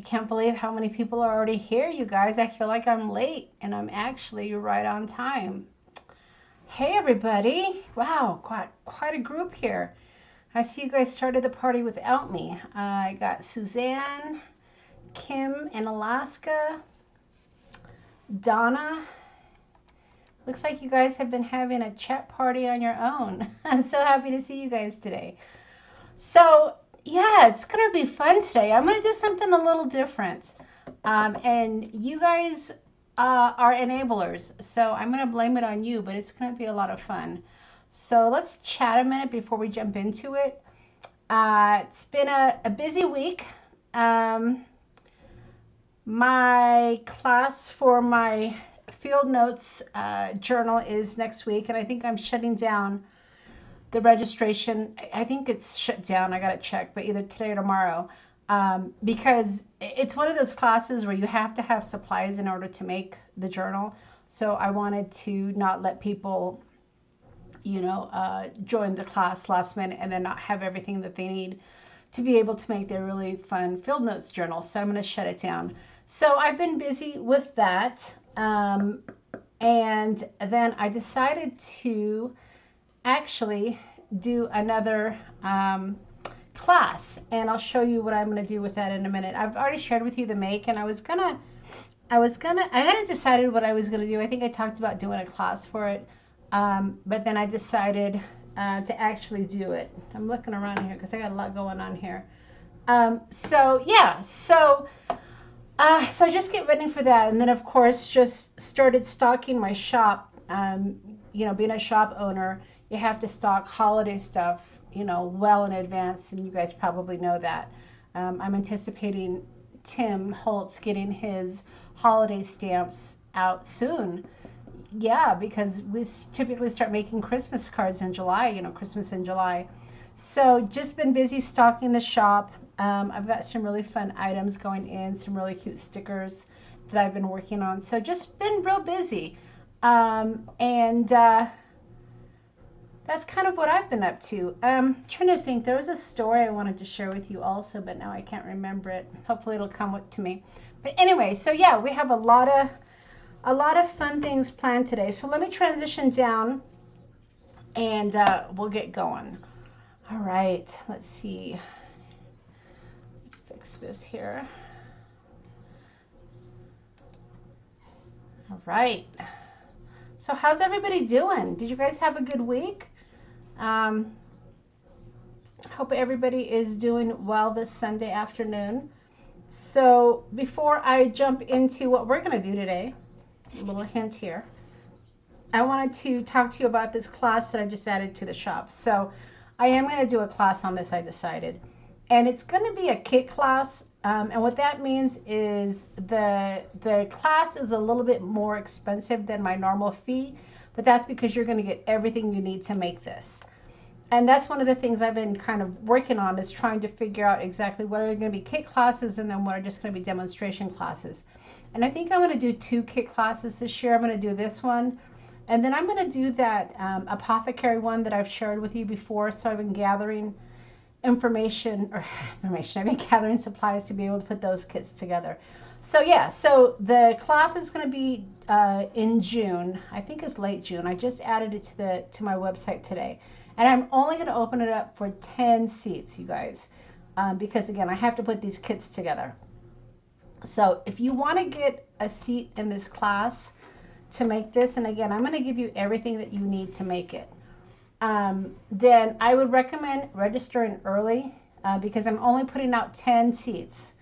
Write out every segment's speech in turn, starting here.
can't believe how many people are already here, you guys. I feel like I'm late, and I'm actually right on time. Hey, everybody. Wow, quite a group here. I see you guys started the party without me. I got Suzanne, Kim in Alaska, Donna. Looks like you guys have been having a chat party on your own. I'm so happy to see you guys today. So, yeah, it's going to be fun today. I'm going to do something a little different. And you guys are enablers, so I'm going to blame it on you, but it's going to be a lot of fun. So let's chat a minute before we jump into it. It's been a busy week. My class for my field notes journal is next week, and I think I'm shutting down the registration. I think it's shut down. I got to check, but either today or tomorrow, because it's one of those classes where you have to have supplies in order to make the journal. So I wanted to not let people, join the class last minute and then not have everything that they need to be able to make their really fun field notes journal. So I'm going to shut it down. So I've been busy with that. And then I decided to actually do another class, and I'll show you what I'm going to do with that in a minute. I've already shared with you the make, and I hadn't decided what I was going to do. I think I talked about doing a class for it, but then I decided to actually do it. I'm looking around here because I got a lot going on here. So just get ready for that, and then of course just started stocking my shop. Being a shop owner, you have to stock holiday stuff, well in advance, and you guys probably know that. I'm anticipating Tim Holtz getting his holiday stamps out soon. Yeah, because we typically start making Christmas cards in July, Christmas in July. So just been busy stocking the shop. I've got some really fun items going in, some really cute stickers that I've been working on. So just been real busy. That's kind of what I've been up to. Trying to think, there was a story I wanted to share with you also, but now I can't remember it. Hopefully it'll come to me. But anyway, so yeah, we have a lot of fun things planned today. So let me transition down, and we'll get going. All right, let's see. Fix this here. All right. So how's everybody doing? Did you guys have a good week? Hope everybody is doing well this Sunday afternoon. So before I jump into what we're going to do today, a little hint here, I wanted to talk to you about this class that I just added to the shop. So I am going to do a class on this, I decided. And it's going to be a kit class. And what that means is the class is a little bit more expensive than my normal fee, but that's because you're going to get everything you need to make this. And that's one of the things I've been kind of working on, is trying to figure out exactly what are going to be kit classes and then what are just going to be demonstration classes. And I think I'm going to do 2 kit classes this year. I'm going to do this one, and then I'm going to do that apothecary one that I've shared with you before. So I've been gathering I've been gathering supplies to be able to put those kits together. So yeah, so the class is going to be in June. I think it's late June. I just added it to my website today, and I'm only going to open it up for 10 seats, you guys, because again, I have to put these kits together. So if you want to get a seat in this class to make this, and again, I'm going to give you everything that you need to make it, then I would recommend registering early, because I'm only putting out 10 seats.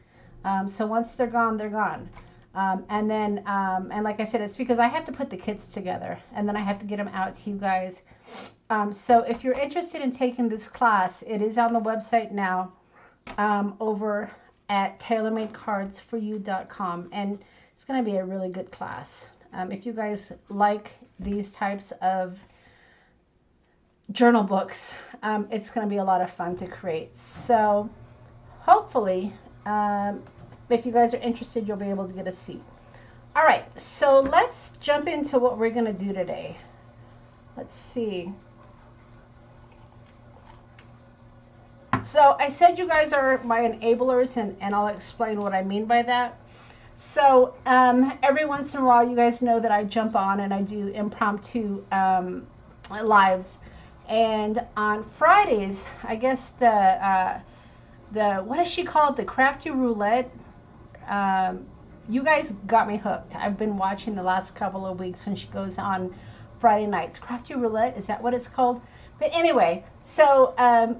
So once they're gone, they're gone. And like I said, it's because I have to put the kits together, and then I have to get them out to you guys. So if you're interested in taking this class, it is on the website now, over at Taylormadecards4u.com, and it's going to be a really good class. If you guys like these types of journal books, it's going to be a lot of fun to create. So hopefully, if you guys are interested, you'll be able to get a seat. All right, so let's jump into what we're going to do today. Let's see. So I said you guys are my enablers, and I'll explain what I mean by that. So every once in a while, you guys know that I jump on and I do impromptu lives. And on Fridays, I guess the what is she called? The Crafty Roulette. You guys got me hooked. I've been watching the last couple of weeks when she goes on Friday nights. Crafty Roulette, is that what it's called? But anyway, so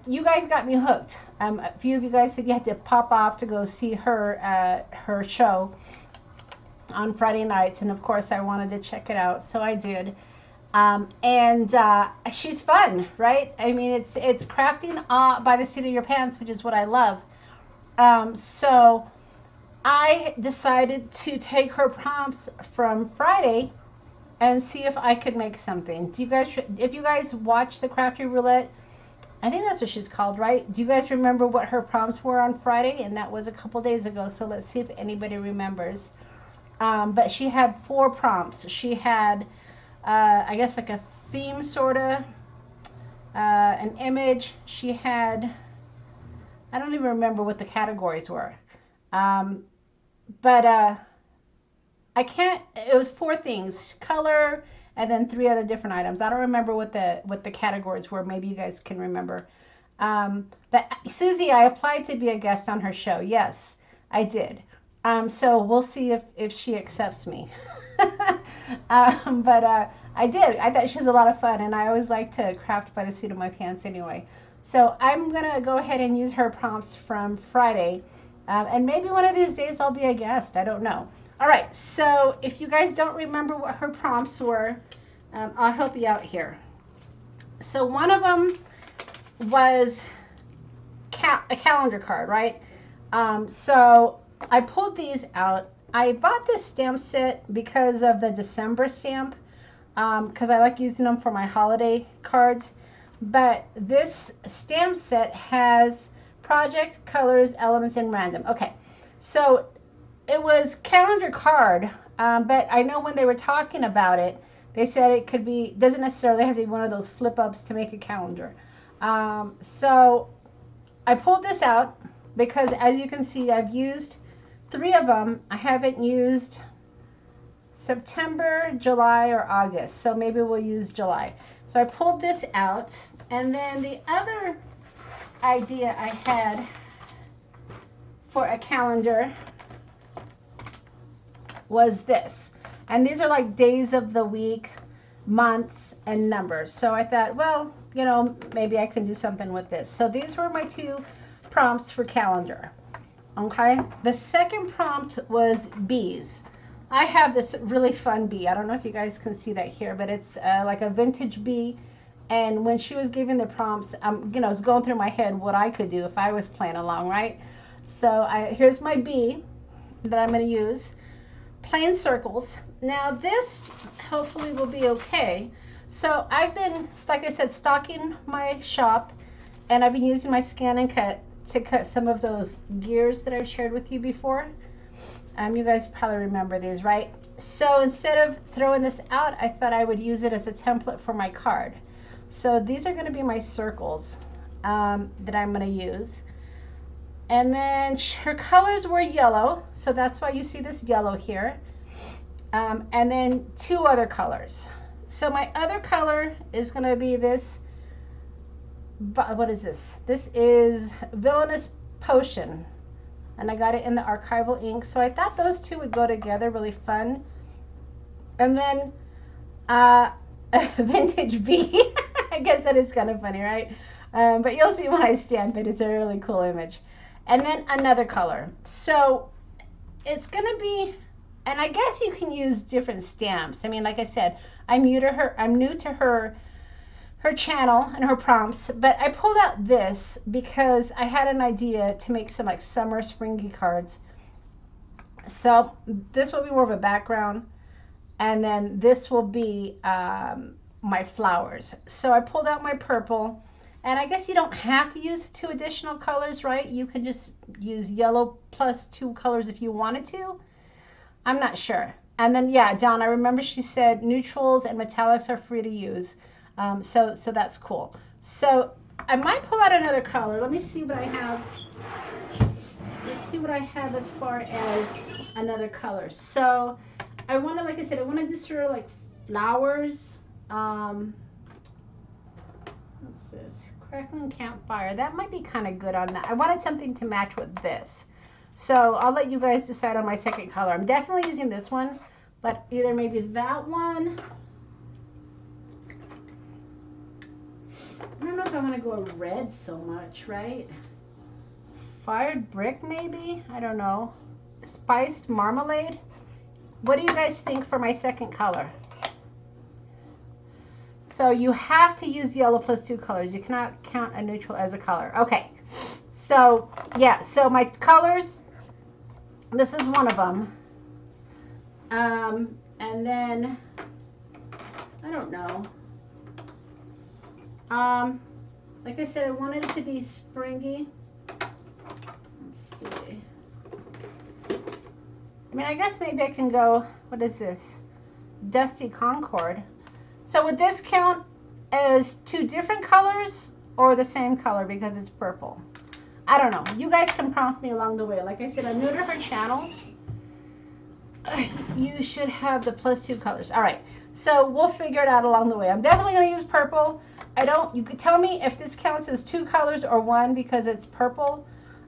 you guys got me hooked. A few of you guys said you had to pop off to go see her her show on Friday nights, and of course I wanted to check it out, so I did. And she's fun, right? I mean, it's crafting by the seat of your pants, which is what I love. So I decided to take her prompts from Friday and see if I could make something. Do you guys, if you guys watch the Crafty Roulette, I think that's what she's called, right? Do you guys remember what her prompts were on Friday? And that was a couple days ago, so let's see if anybody remembers. But she had 4 prompts. She had, I guess, like a theme, sort of, an image. She had, I don't even remember what the categories were. But I can't, it was 4 things: color, and then 3 other different items. I don't remember what the categories were. Maybe you guys can remember. But Susie, I applied to be a guest on her show. Yes, I did. So we'll see if she accepts me. But I did. I thought she was a lot of fun, and I always like to craft by the seat of my pants anyway. So I'm going to go ahead and use her prompts from Friday. And maybe one of these days I'll be a guest. I don't know. All right, so if you guys don't remember what her prompts were, I'll help you out here. So one of them was a calendar card, right? So I pulled these out. I bought this stamp set because of the December stamp, because I like using them for my holiday cards. But this stamp set has project, colors, elements, and random. Okay, so it was calendar card, but I know when they were talking about it, they said it could be, doesn't necessarily have to be one of those flip ups to make a calendar. So I pulled this out because, as you can see, I've used 3 of them. I haven't used September, July, or August, so maybe we'll use July. So I pulled this out, and then the other idea I had for a calendar was this. And these are like days of the week, months, and numbers. So I thought, well, you know, maybe I can do something with this. So these were my 2 prompts for calendar. Okay, the second prompt was bees. I have this really fun bee. I don't know if you guys can see that here, but it's like a vintage bee. And when she was giving the prompts, you know, it's going through my head what I could do if I was playing along, right? So here's my bee that I'm going to use. Plain circles. Now this hopefully will be okay. So I've been, like I said, stocking my shop, and I've been using my scan and cut to cut some of those gears that I've shared with you before. You guys probably remember these, right? So instead of throwing this out, I thought I would use it as a template for my card. So these are going to be my circles that I'm going to use. And then her colors were yellow, so that's why you see this yellow here. And then 2 other colors. So my other color is going to be this, what is this? This is Villainous Potion. And I got it in the Archival ink. So I thought those 2 would go together, really fun. And then Vintage Bee. I guess that is kind of funny, right? But you'll see when I stamp it. It's a really cool image. And then another color. So it's going to be, and I guess you can use different stamps. I mean, like I said, I'm new to her channel and her prompts, but I pulled out this because I had an idea to make some like summer springy cards. So this will be more of a background, and then this will be my flowers. So I pulled out my purple, and I guess you don't have to use 2 additional colors, right? You can just use yellow plus 2 colors if you wanted to. I'm not sure. And then, yeah, Dawn, I remember she said neutrals and metallics are free to use. So that's cool. So I might pull out another color. Let me see what I have. Let's see what I have as far as another color. So I want to, like I said, I want to do sort of like flowers. What's this? Crackling campfire. That might be kind of good on that. I wanted something to match with this. So I'll let you guys decide on my second color. I'm definitely using this one, but either maybe that one. I don't know if I want to go red so much, right? Fired brick maybe? I don't know. Spiced marmalade? What do you guys think for my second color? So you have to use yellow plus 2 colors. You cannot count a neutral as a color. Okay. So, yeah. So my colors, this is one of them. And then, I don't know. Like I said, I wanted it to be springy. Let's see. I mean, I guess maybe I can go, what is this? Dusty Concord. So would this count as 2 different colors or the same color because it's purple? I don't know. You guys can prompt me along the way. Like I said, I'm new to her channel. You should have the plus 2 colors. All right. So we'll figure it out along the way. I'm definitely going to use purple. You could tell me if this counts as 2 colors or 1 because it's purple,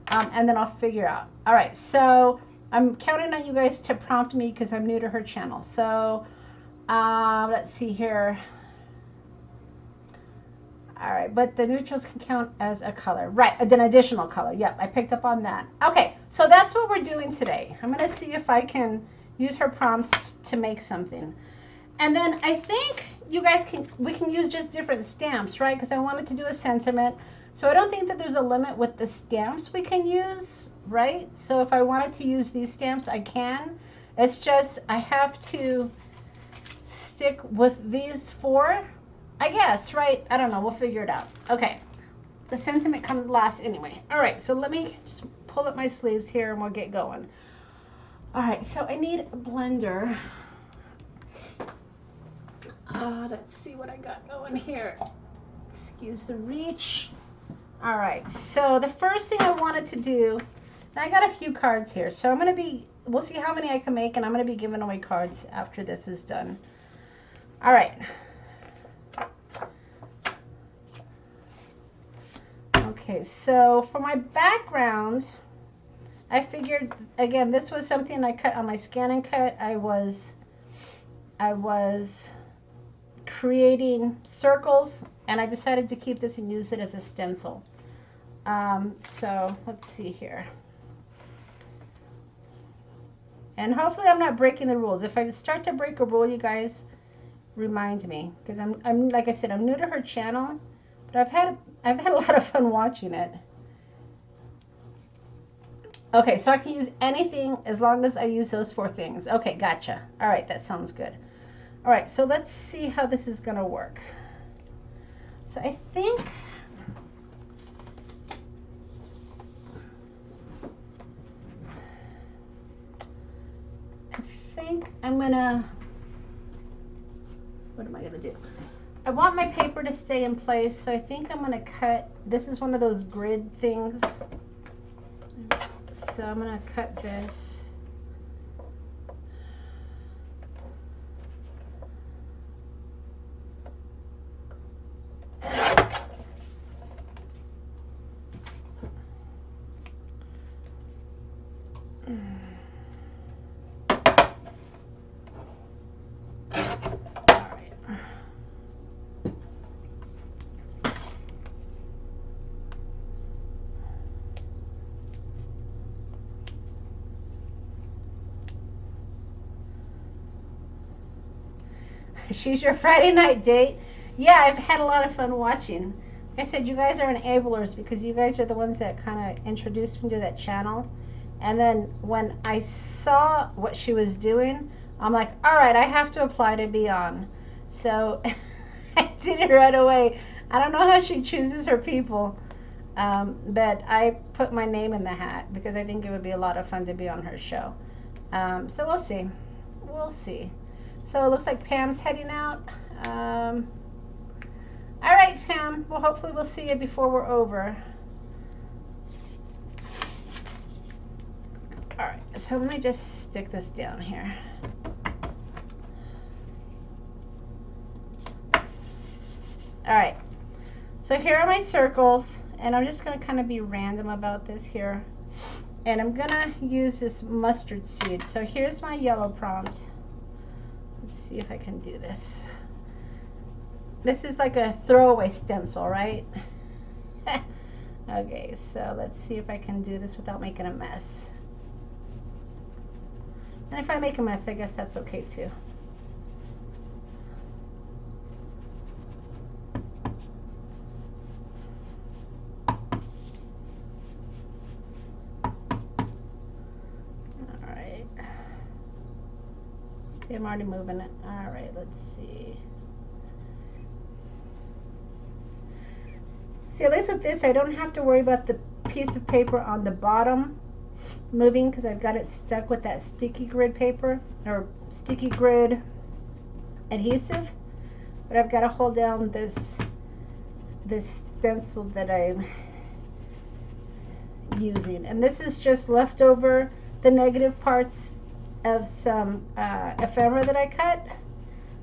and then I'll figure out. All right. So I'm counting on you guys to prompt me because I'm new to her channel. So let's see here. All right, but the neutrals can count as a color. Right, an additional color. Yep, I picked up on that. Okay, so that's what we're doing today. I'm going to see if I can use her prompts to make something. And then I think you guys we can use just different stamps, right? Because I wanted to do a sentiment. So I don't think that there's a limit with the stamps we can use, right? So if I wanted to use these stamps, I can. It's just I have to stick with these 4, I guess, right? I don't know. We'll figure it out. Okay. The sentiment comes last anyway. All right. So let me just pull up my sleeves here and we'll get going. All right. So I need a blender. Let's see what I got going here. Excuse the reach. All right. So the first thing I wanted to do, and I got a few cards here. So I'm going to be, we'll see how many I can make, and I'm going to be giving away cards after this is done. All right. Okay, so for my background, I figured, again, this was something I cut on my Scan and Cut. I was creating circles, and I decided to keep this and use it as a stencil. So let's see here. And hopefully I'm not breaking the rules. If I start to break a rule, you guys remind me, because I'm like I said, I'm new to her channel, but I've had a lot of fun watching it. Okay, so I can use anything as long as I use those 4 things. Okay, gotcha. All right, that sounds good. All right, so let's see how this is going to work. So I think I'm going to, what am I going to do? I want my paper to stay in place, so I think I'm going to cut, this is one of those grid things. So I'm going to cut this. She's your Friday night date. Yeah, I've had a lot of fun watching. Like I said, you guys are enablers because you guys are the ones that kind of introduced me to that channel. And then when I saw what she was doing, I'm like, all right, I have to apply to be on. So I did it right away. I don't know how she chooses her people, but I put my name in the hat because I think it would be a lot of fun to be on her show. So we'll see. We'll see. So it looks like Pam's heading out. I All right, fam. Well, hopefully we'll see you before we're over. All right, so let me just stick this down here. All right, so here are my circles, and I'm just going to kind of be random about this here. And I'm going to use this mustard seed. So here's my yellow prompt. Let's see if I can do this. This is like a throwaway stencil, right? Okay, so let's see if I can do this without making a mess. And if I make a mess, I guess that's okay too. See, I'm already moving it. All right, let's see. See, at least with this, I don't have to worry about the piece of paper on the bottom moving because I've got it stuck with that sticky grid paper or sticky grid adhesive. But I've got to hold down this stencil that I'm using. And this is just leftover, the negative parts of some ephemera that I cut.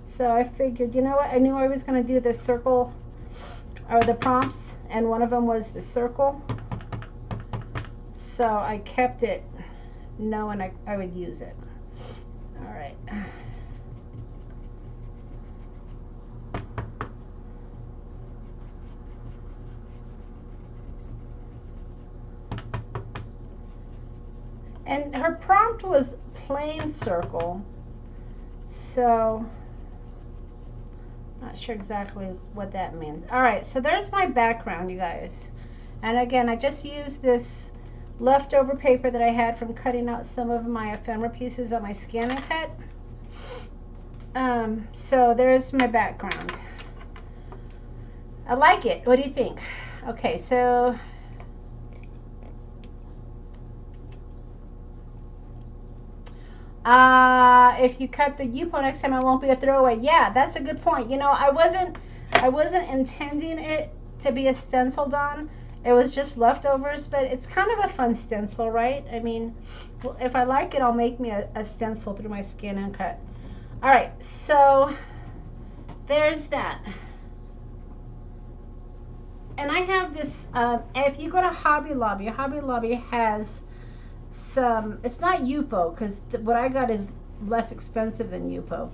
So I figured, you know what, I knew I was going to do the circle or the prompts, and one of them was the circle, so I kept it knowing I would use it. All right, and her prompt was plain circle, so not sure exactly what that means. All right, so there's my background, you guys, and again I just used this leftover paper that I had from cutting out some of my ephemera pieces on my scan and cut. So there's my background. I like it. What do you think? Okay, so if you cut the U-po next time, it won't be a throwaway. Yeah, that's a good point. You know, I wasn't intending it to be a stencil on. It was just leftovers, but it's kind of a fun stencil, right? I mean, if I like it, I'll make me a stencil through my scan and cut. All right, so there's that. And I have this, if you go to Hobby Lobby has some, it's not U-po, because what I got is less expensive than U-po.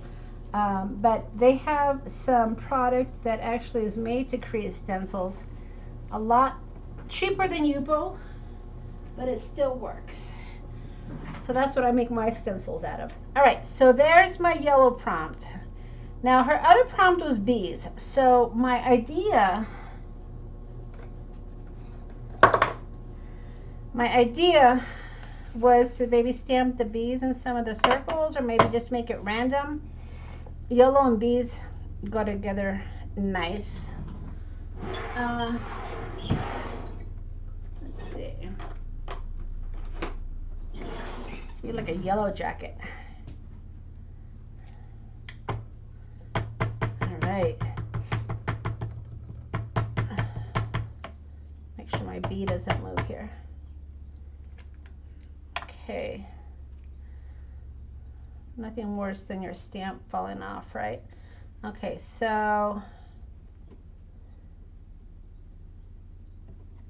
But they have some product that actually is made to create stencils. A lot cheaper than U-po, but it still works. So that's what I make my stencils out of. All right, so there's my yellow prompt. Now her other prompt was bees. So my idea was to maybe stamp the bees in some of the circles, or maybe just make it random. Yellow and bees go together nice. Let's see. It's be like a yellow jacket. All right. Make sure my bee doesn't move here. Okay. Nothing worse than your stamp falling off, right? Okay, so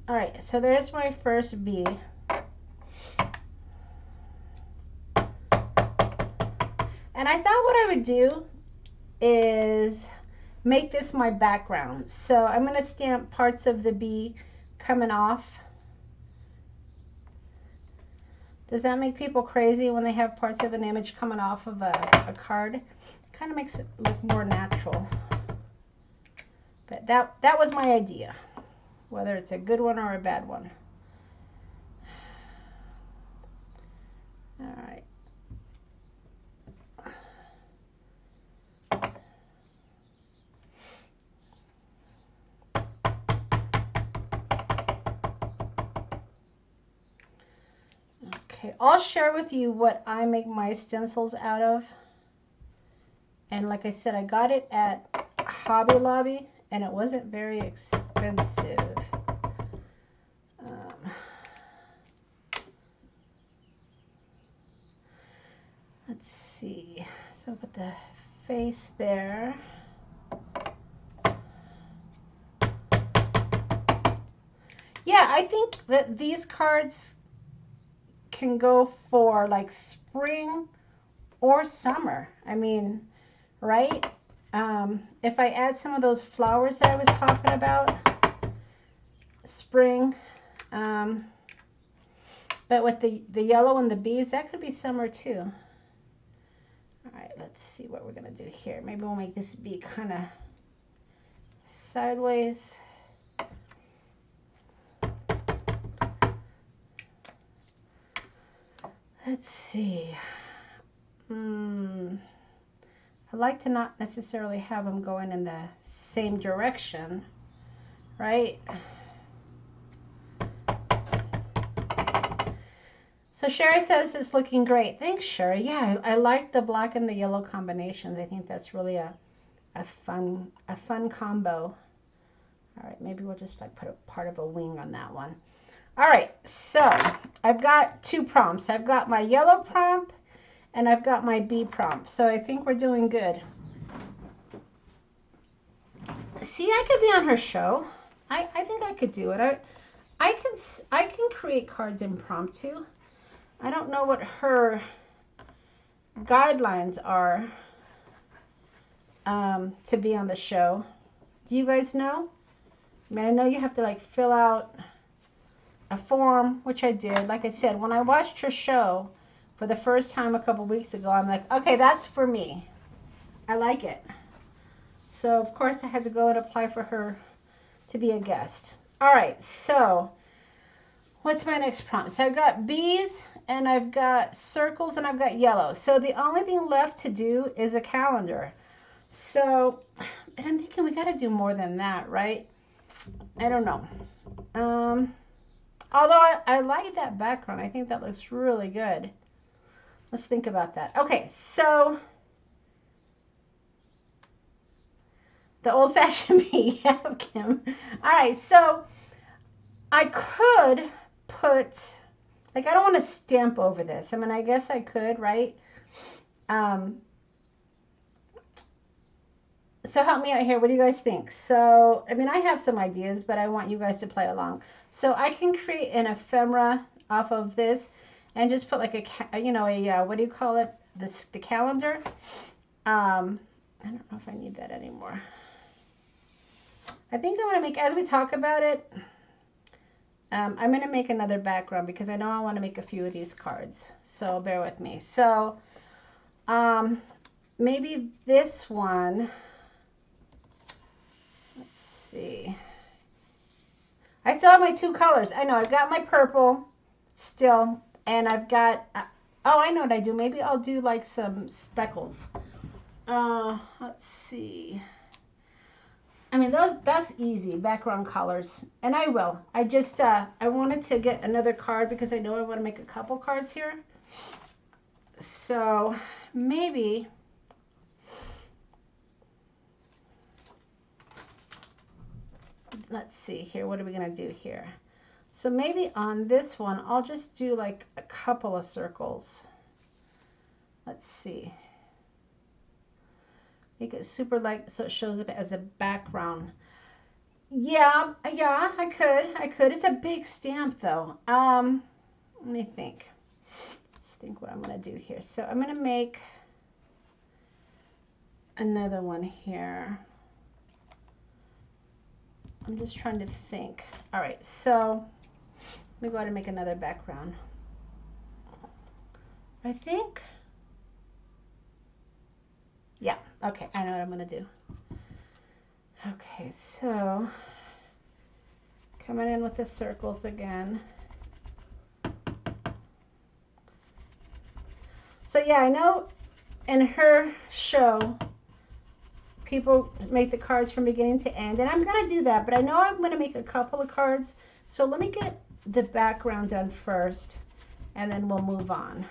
all right, so there's my first bee. And I thought what I would do is make this my background. So I'm going to stamp parts of the bee coming off. Does that make people crazy when they have parts of an image coming off of a card? It kind of makes it look more natural. But that was my idea, whether it's a good one or a bad one. All right. Okay, I'll share with you what I make my stencils out of. And like I said, I got it at Hobby Lobby, and it wasn't very expensive. Let's see. So put the face there. Yeah, I think that these cards can go for like spring or summer. I mean, right? If I add some of those flowers that I was talking about, spring, but with the yellow and the bees, that could be summer too. All right, let's see what we're gonna do here. Maybe we'll make this bee kind of sideways. Let's see. I like to not necessarily have them going in the same direction, right? So Sherry says it's looking great. Thanks, Sherry. Yeah, I like the black and the yellow combinations. I think that's really a fun combo. All right, maybe we'll just like put a part of a wing on that one. All right, so I've got two prompts. I've got my yellow prompt and I've got my bee prompt. So I think we're doing good. See, I could be on her show. I think I could do it. I can create cards impromptu. I don't know what her guidelines are to be on the show. Do you guys know? I mean, I know you have to like fill out a form, which I did. Like I said, when I watched her show for the first time a couple weeks ago, I'm like, okay, that's for me. I like it. So, of course, I had to go and apply for her to be a guest. All right, so what's my next prompt? So I've got bees, and I've got circles, and I've got yellow. So the only thing left to do is a calendar. So, and I'm thinking we got to do more than that, right? I don't know. Although I like that background. I think that looks really good. Let's think about that. Okay, so the old-fashioned bee. Yeah, Kim. All right, so I could put, like, I don't want to stamp over this. I mean, I guess I could, right? So help me out here. What do you guys think? So, I mean, I have some ideas, but I want you guys to play along. So I can create an ephemera off of this and just put like a, you know, a, what do you call it? The calendar. I don't know if I need that anymore. I think I'm going to make, as we talk about it, I'm going to make another background because I know I want to make a few of these cards. So bear with me. So maybe this one, let's see. I still have my two colors. I know I've got my purple still, and I've got, oh, I know what I do. Maybe I'll do like some speckles. Let's see. I mean, that's easy, background colors, and I will. I just, I wanted to get another card because I know I want to make a couple cards here. So maybe, let's see here, what are we going to do here? So maybe on this one, I'll just do like a couple of circles. Let's see. Make it super light so it shows up as a background. Yeah, I could. It's a big stamp though. Let me think. Let's think what I'm gonna do here. So I'm gonna make another one here. I'm just trying to think. All right, so let me go ahead and make another background. I think. Yeah, okay, I know what I'm gonna do. Okay, so coming in with the circles again. So yeah, I know in her show, people make the cards from beginning to end, and I'm gonna do that, but I know I'm gonna make a couple of cards. So let me get the background done first, and then we'll move on.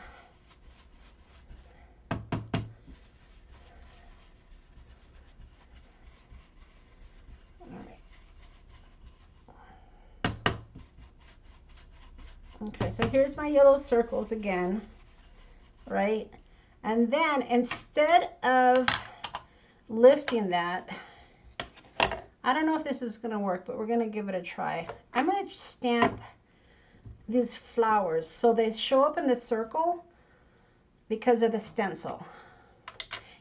Okay, so here's my yellow circles again, right? And then instead of lifting that, I don't know if this is going to work, but we're going to give it a try. I'm going to stamp these flowers so they show up in the circle because of the stencil.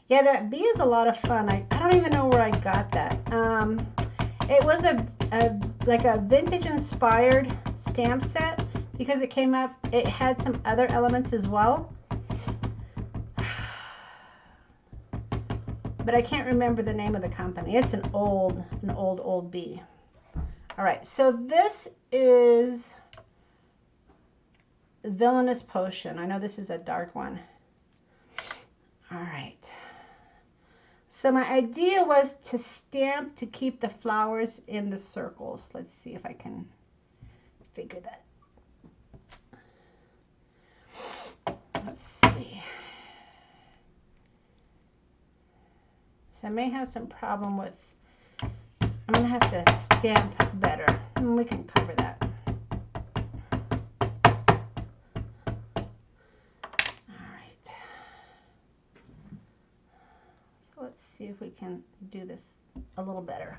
Yeah, that bee is a lot of fun. I don't even know where I got that. It was like a vintage inspired stamp set because it came up, it had some other elements as well. But I can't remember the name of the company. It's an old bee. All right, so this is Villainous Potion. I know this is a dark one. All right. So my idea was to stamp to keep the flowers in the circles. Let's see if I can figure that. Let's see. So I may have some problem with, I'm going to have to stamp better. And we can cover that. All right. So let's see if we can do this a little better.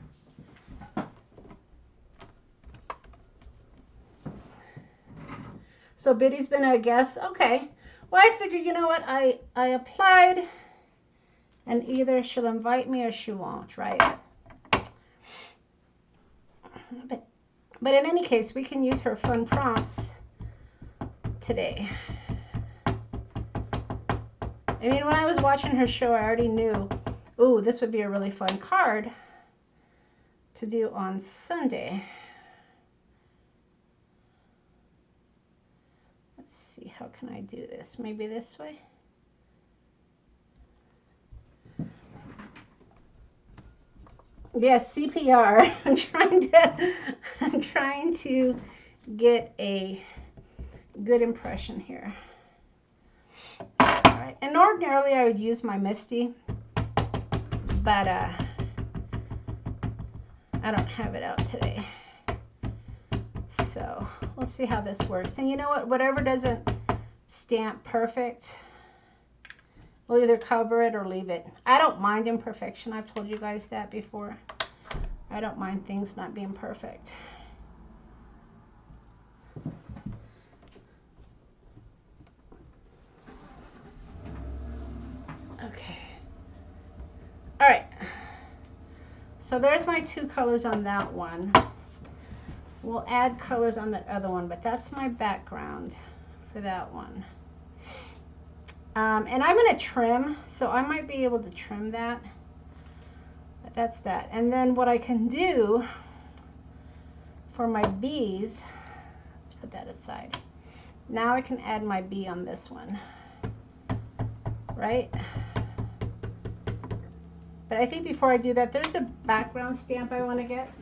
So Biddy's been a guest. Okay. Well, I figured, you know what? I applied, and either she'll invite me or she won't, right? But in any case, we can use her fun prompts today. I mean, when I was watching her show, I already knew, ooh, this would be a really fun card to do on Sunday. Let's see, how can I do this? Maybe this way? Yes, CPR. I'm trying to get a good impression here. All right, and ordinarily I would use my Misty, but I don't have it out today. So we'll see how this works. And you know what? Whatever doesn't stamp perfect, we'll either cover it or leave it. I don't mind imperfection. I've told you guys that before. I don't mind things not being perfect. Okay. All right. So there's my two colors on that one. We'll add colors on that other one, but that's my background for that one. And I'm going to trim, so I might be able to trim that. But that's that. And then what I can do for my bees, let's put that aside. Now I can add my bee on this one, right? But I think before I do that, there's a background stamp I want to get.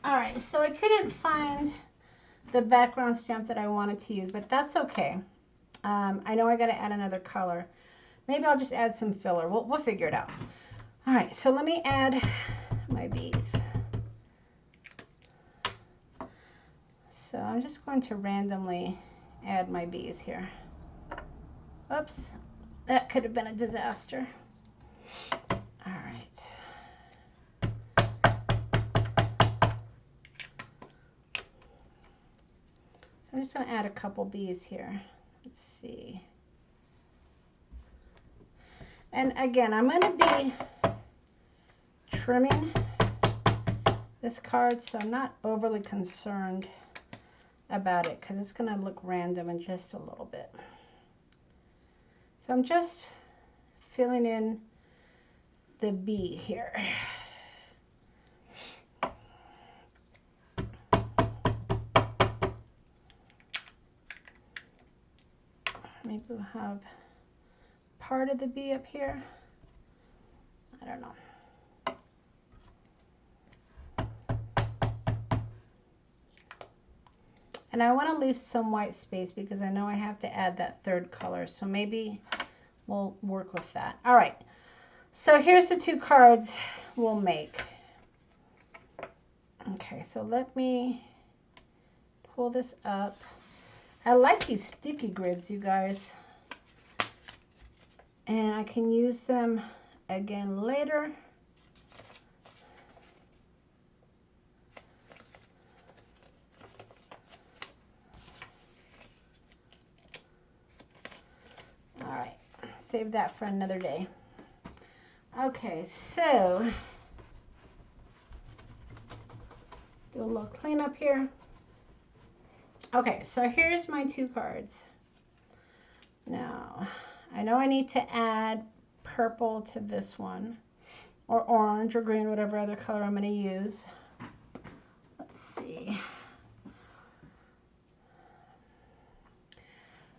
All right, so I couldn't find the background stamp that I wanted to use, but that's okay. I know I got to add another color. Maybe I'll just add some filler. We'll figure it out. All right, so let me add my bees. So I'm just going to randomly add my bees here. Oops, that could have been a disaster. All right. So I'm just going to add a couple bees here. Let's see. And again, I'm going to be trimming this card, so I'm not overly concerned about it because it's going to look random in just a little bit. So I'm just filling in the bee here. Maybe we'll have part of the bee up here. I don't know. And I want to leave some white space because I know I have to add that third color. So maybe we'll work with that. All right. So here's the two cards we'll make. Okay, so let me pull this up. I like these sticky grids, you guys. And I can use them again later. All right, save that for another day. Okay, so do a little cleanup here. Okay, so here's my two cards. Now, I know I need to add purple to this one, or orange or green, whatever other color I'm going to use. Let's see.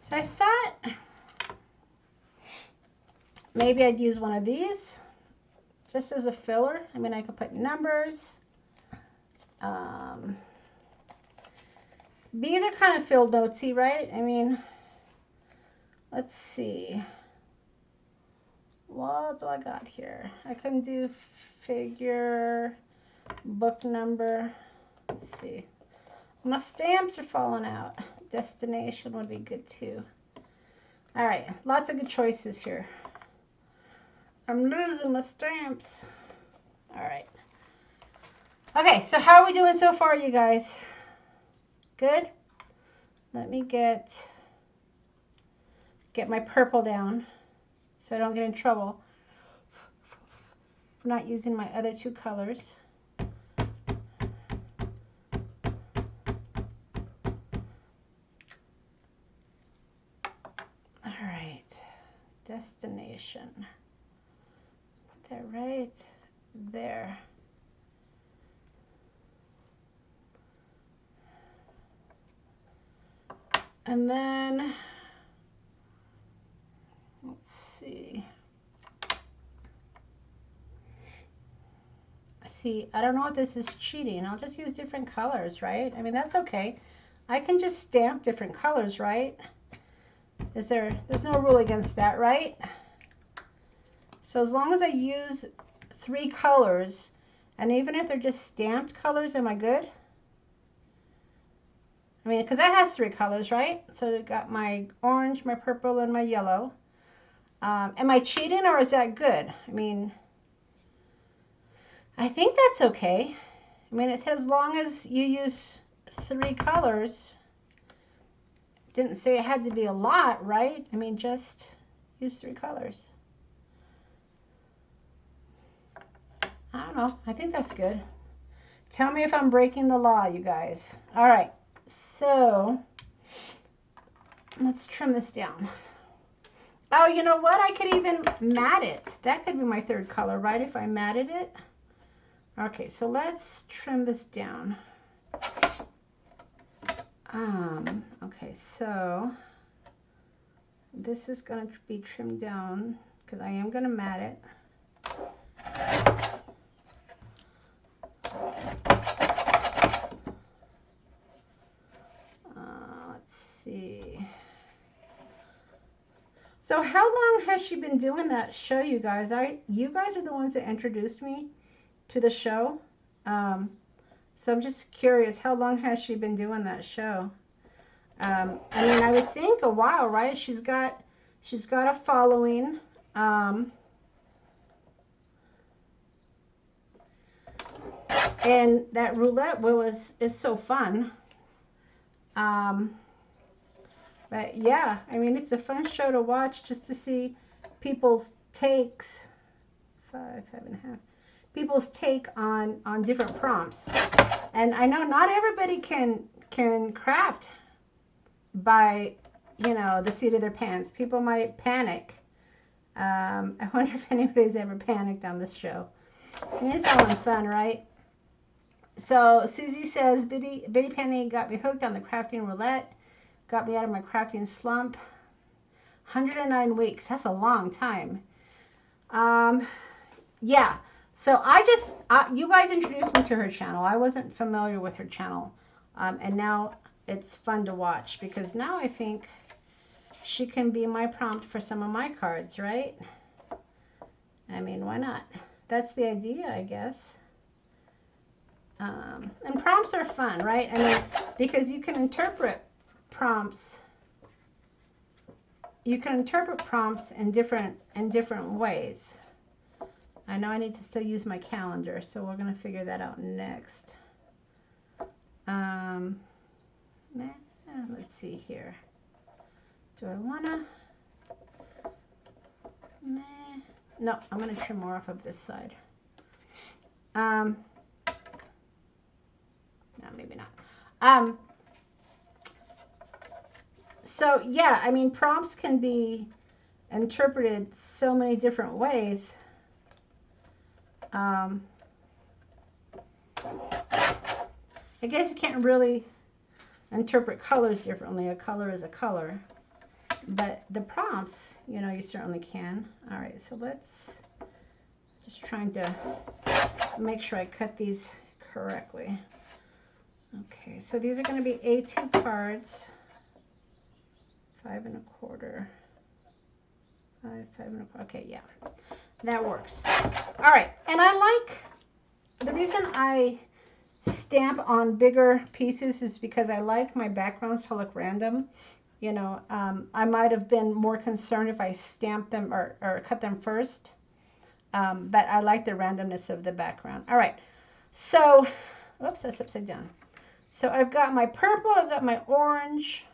So I thought maybe I'd use one of these just as a filler. I mean, I could put numbers. These are kind of field notesy, right? I mean, let's see. What do I got here? I can do figure, book number. Let's see. My stamps are falling out. Destination would be good too. All right, lots of good choices here. I'm losing my stamps. All right. Okay, so how are we doing so far, you guys? Good? Let me get my purple down so I don't get in trouble for not using my other two colors. All right, destination. Put that right there. And then, let's see. See, I don't know if this is cheating. I'll just use different colors, right? I mean, that's okay. I can just stamp different colors, right? There's no rule against that, right? So as long as I use 3 colors, and even if they're just stamped colors, am I good? I mean, because that has 3 colors, right? So I've got my orange, my purple, and my yellow. Am I cheating or is that good? I mean, I think that's okay. I mean, it says as long as you use 3 colors. Didn't say it had to be a lot, right? I mean, just use 3 colors. I don't know. I think that's good. Tell me if I'm breaking the law, you guys. All right. So let's trim this down. Oh, you know what? I could even mat it. That could be my 3rd color, right? If I matted it. Okay, so let's trim this down. Okay, so this is going to be trimmed down because I am going to mat it. Let's see. So how long has she been doing that show, you guys? You guys are the ones that introduced me to the show. So I'm just curious, how long has she been doing that show? I mean, I would think a while, right? She's got a following. And that roulette wheel is so fun. But yeah, I mean, it's a fun show to watch just to see people's takes. 5.5. People's take on different prompts. And I know not everybody can craft by, you know, the seat of their pants. People might panic. I wonder if anybody's ever panicked on this show. I mean, it's all in fun, right? So Susie says, Bitty Penny got me hooked on the crafting roulette. Got me out of my crafting slump. 109 weeks. That's a long time. Yeah. So you guys introduced me to her channel. I wasn't familiar with her channel. And now it's fun to watch because now I think she can be my prompt for some of my cards, right? I mean, why not? That's the idea, I guess. And prompts are fun, right? I mean, because you can interpret prompts. You can interpret prompts in different ways. I know I need to still use my calendar, so we're going to figure that out next. Let's see here. Do I want to? No, I'm going to trim more off of this side. No, maybe not. So yeah, I mean, prompts can be interpreted so many different ways. I guess you can't really interpret colors differently. A color is a color. But the prompts, you know, you certainly can. All right, so let's just trying to make sure I cut these correctly. Okay, so these are going to be A2 cards. 5 1/4. 5 1/4. Okay, yeah, that works. All right, and I like, the reason I stamp on bigger pieces is because I like my backgrounds to look random. You know, I might have been more concerned if I stamped them or cut them first, but I like the randomness of the background. All right, so, oops, that's upside down. So I've got my purple, I've got my orange,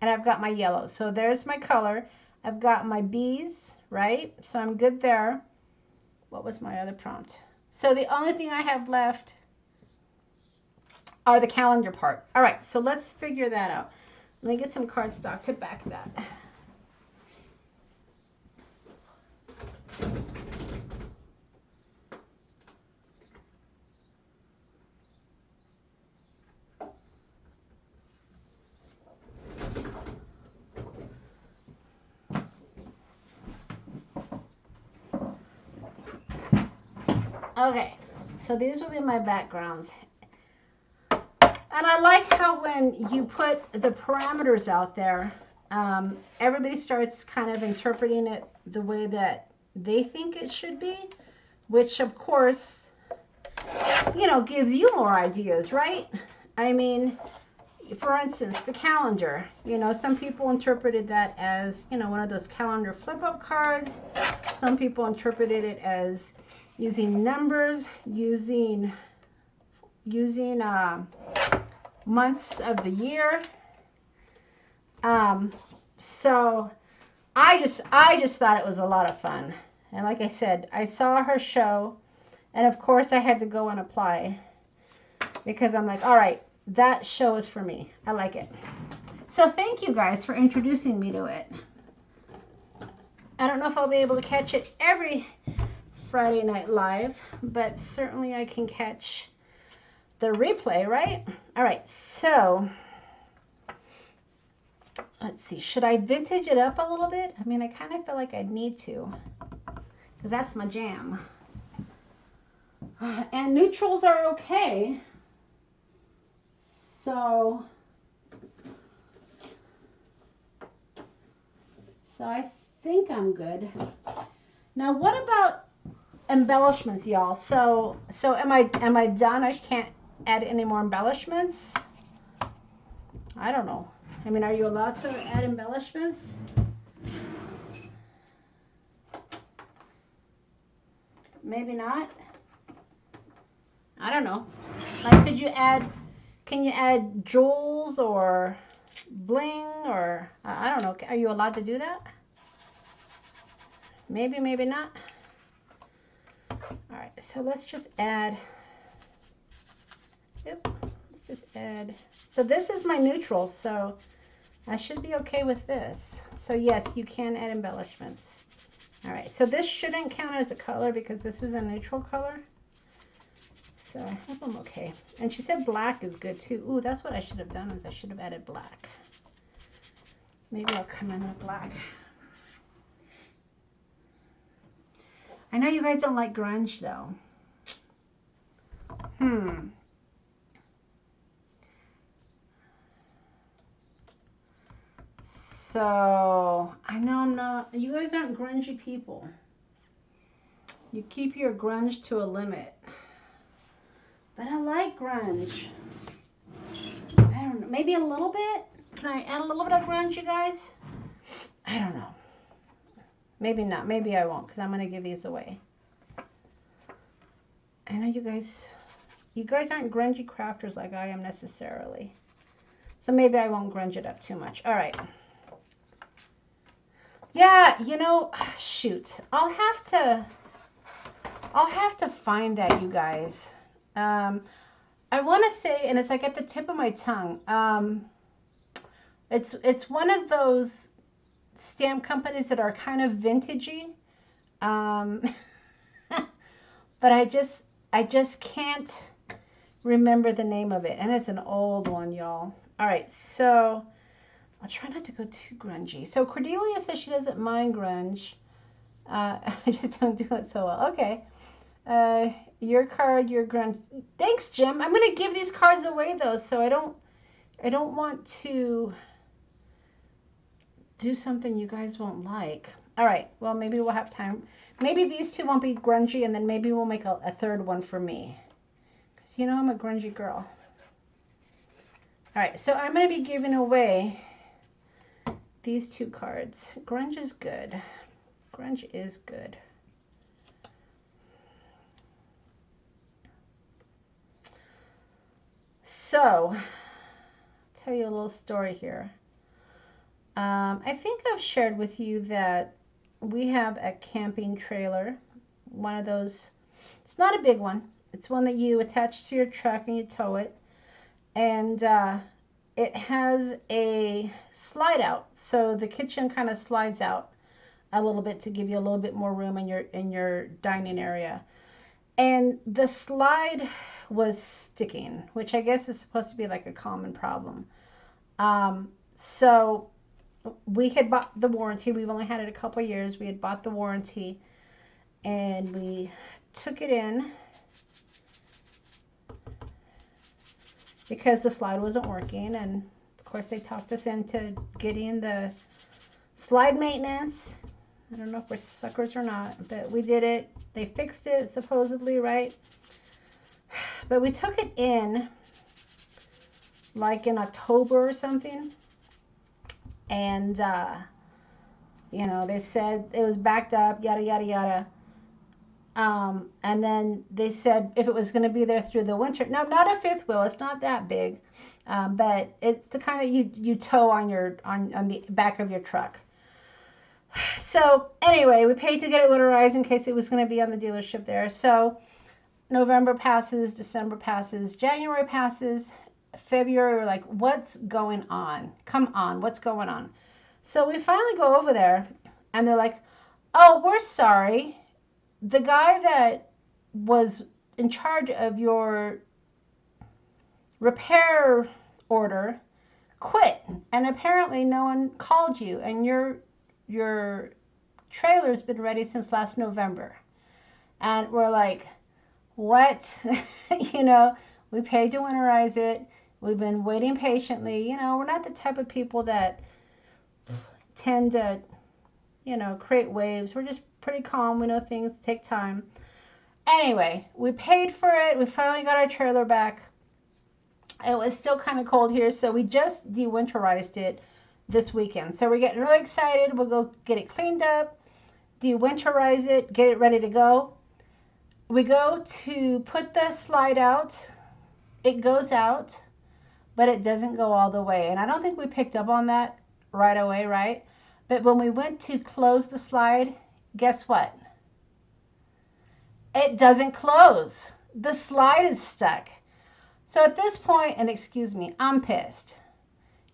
and I've got my yellow. So there's my color. I've got my bees, right? So I'm good there. What was my other prompt? So the only thing I have left are the calendar part. All right, so let's figure that out. Let me get some cardstock to back that. Okay, so these will be my backgrounds. And I like how when you put the parameters out there, everybody starts kind of interpreting it the way that they think it should be, which of course, you know, gives you more ideas, right? I mean, for instance, the calendar, you know, some people interpreted that as, you know, one of those calendar flip-up cards. Some people interpreted it as using numbers, using months of the year. So I just thought it was a lot of fun. And like I said, I saw her show, and of course I had to go and apply because I'm like, all right, that show is for me. I like it. So thank you guys for introducing me to it. I don't know if I'll be able to catch it every Friday night live, but certainly I can catch the replay, right? All right, so let's see. Should I vintage it up a little bit? I mean, I kind of feel like I need to because that's my jam. And neutrals are okay. So I think I'm good. Now, what about embellishments, y'all? So am I done? I can't add any more embellishments? I don't know. I mean, are you allowed to add embellishments? Maybe not. I don't know. Like, can you add jewels or bling or, I don't know. Are you allowed to do that? Maybe, maybe not. All right, so let's just add, let's just add. So this is my neutral, so I should be okay with this. So yes, you can add embellishments. All right, so this shouldn't count as a color because this is a neutral color. So I hope I'm okay. And she said black is good too. Ooh, that's what I should have done, is I should have added black. Maybe I'll come in with black. I know you guys don't like grunge though. So I know I'm not, you guys aren't grungy people. You keep your grunge to a limit. But I like grunge. I don't know, maybe a little bit? Can I add a little bit of grunge, you guys? I don't know. Maybe not. Maybe I won't, because I'm going to give these away. I know you guys aren't grungy crafters like I am necessarily. So maybe I won't grunge it up too much. All right. Yeah, you know, shoot. I'll have to find that, you guys. I want to say, and it's like at the tip of my tongue. It's one of those stamp companies that are kind of vintagey, but I just can't remember the name of it, and it's an old one, y'all. All right, so I'll try not to go too grungy. So Cordelia says she doesn't mind grunge. I just don't do it so well. Okay, your card, your grunge. Thanks, Jim. I'm gonna give these cards away though, so I don't want to do something you guys won't like. All right, well, maybe we'll have time. Maybe these two won't be grungy, and then maybe we'll make a third one for me. Because, you know, I'm a grungy girl. All right, so I'm going to be giving away these two cards. Grunge is good. Grunge is good. So, I'll tell you a little story here. I think I've shared with you that we have a camping trailer, one of those. It's not a big one. It's one that you attach to your truck and you tow it. And it has a slide out. So the kitchen kind of slides out a little bit to give you a little bit more room in your dining area. And the slide was sticking, which I guess is supposed to be like a common problem. So we had bought the warranty. We've only had it a couple of years. We had bought the warranty and we took it in because the slide wasn't working. And of course they talked us into getting the slide maintenance. I don't know if we're suckers or not, but we did it. They fixed it supposedly, right? But we took it in like in October or something. And, you know, they said it was backed up, yada, yada, yada. And then they said if it was going to be there through the winter. No, not a fifth wheel. It's not that big. But it's the kind that you tow on the back of your truck. So anyway, we paid to get it winterized in case it was going to be on the dealership there. So November passes, December passes, January passes, February, we're like, what's going on? Come on, what's going on? So we finally go over there and they're like, oh, we're sorry. The guy that was in charge of your repair order quit, and apparently no one called you, and your trailer's been ready since last November. And we're like, what? You know, we paid to winterize it. We've been waiting patiently. You know, we're not the type of people that tend to you know, create waves. We're just pretty calm. We know things take time. Anyway, we paid for it. We finally got our trailer back. It was still kind of cold here, so we just de-winterized it this weekend. So we're getting really excited. We'll go get it cleaned up, de-winterize it, get it ready to go. We go to put the slide out. It goes out, but it doesn't go all the way. And I don't think we picked up on that right away, right? But when we went to close the slide, guess what? It doesn't close. The slide is stuck. So at this point, and excuse me, I'm pissed.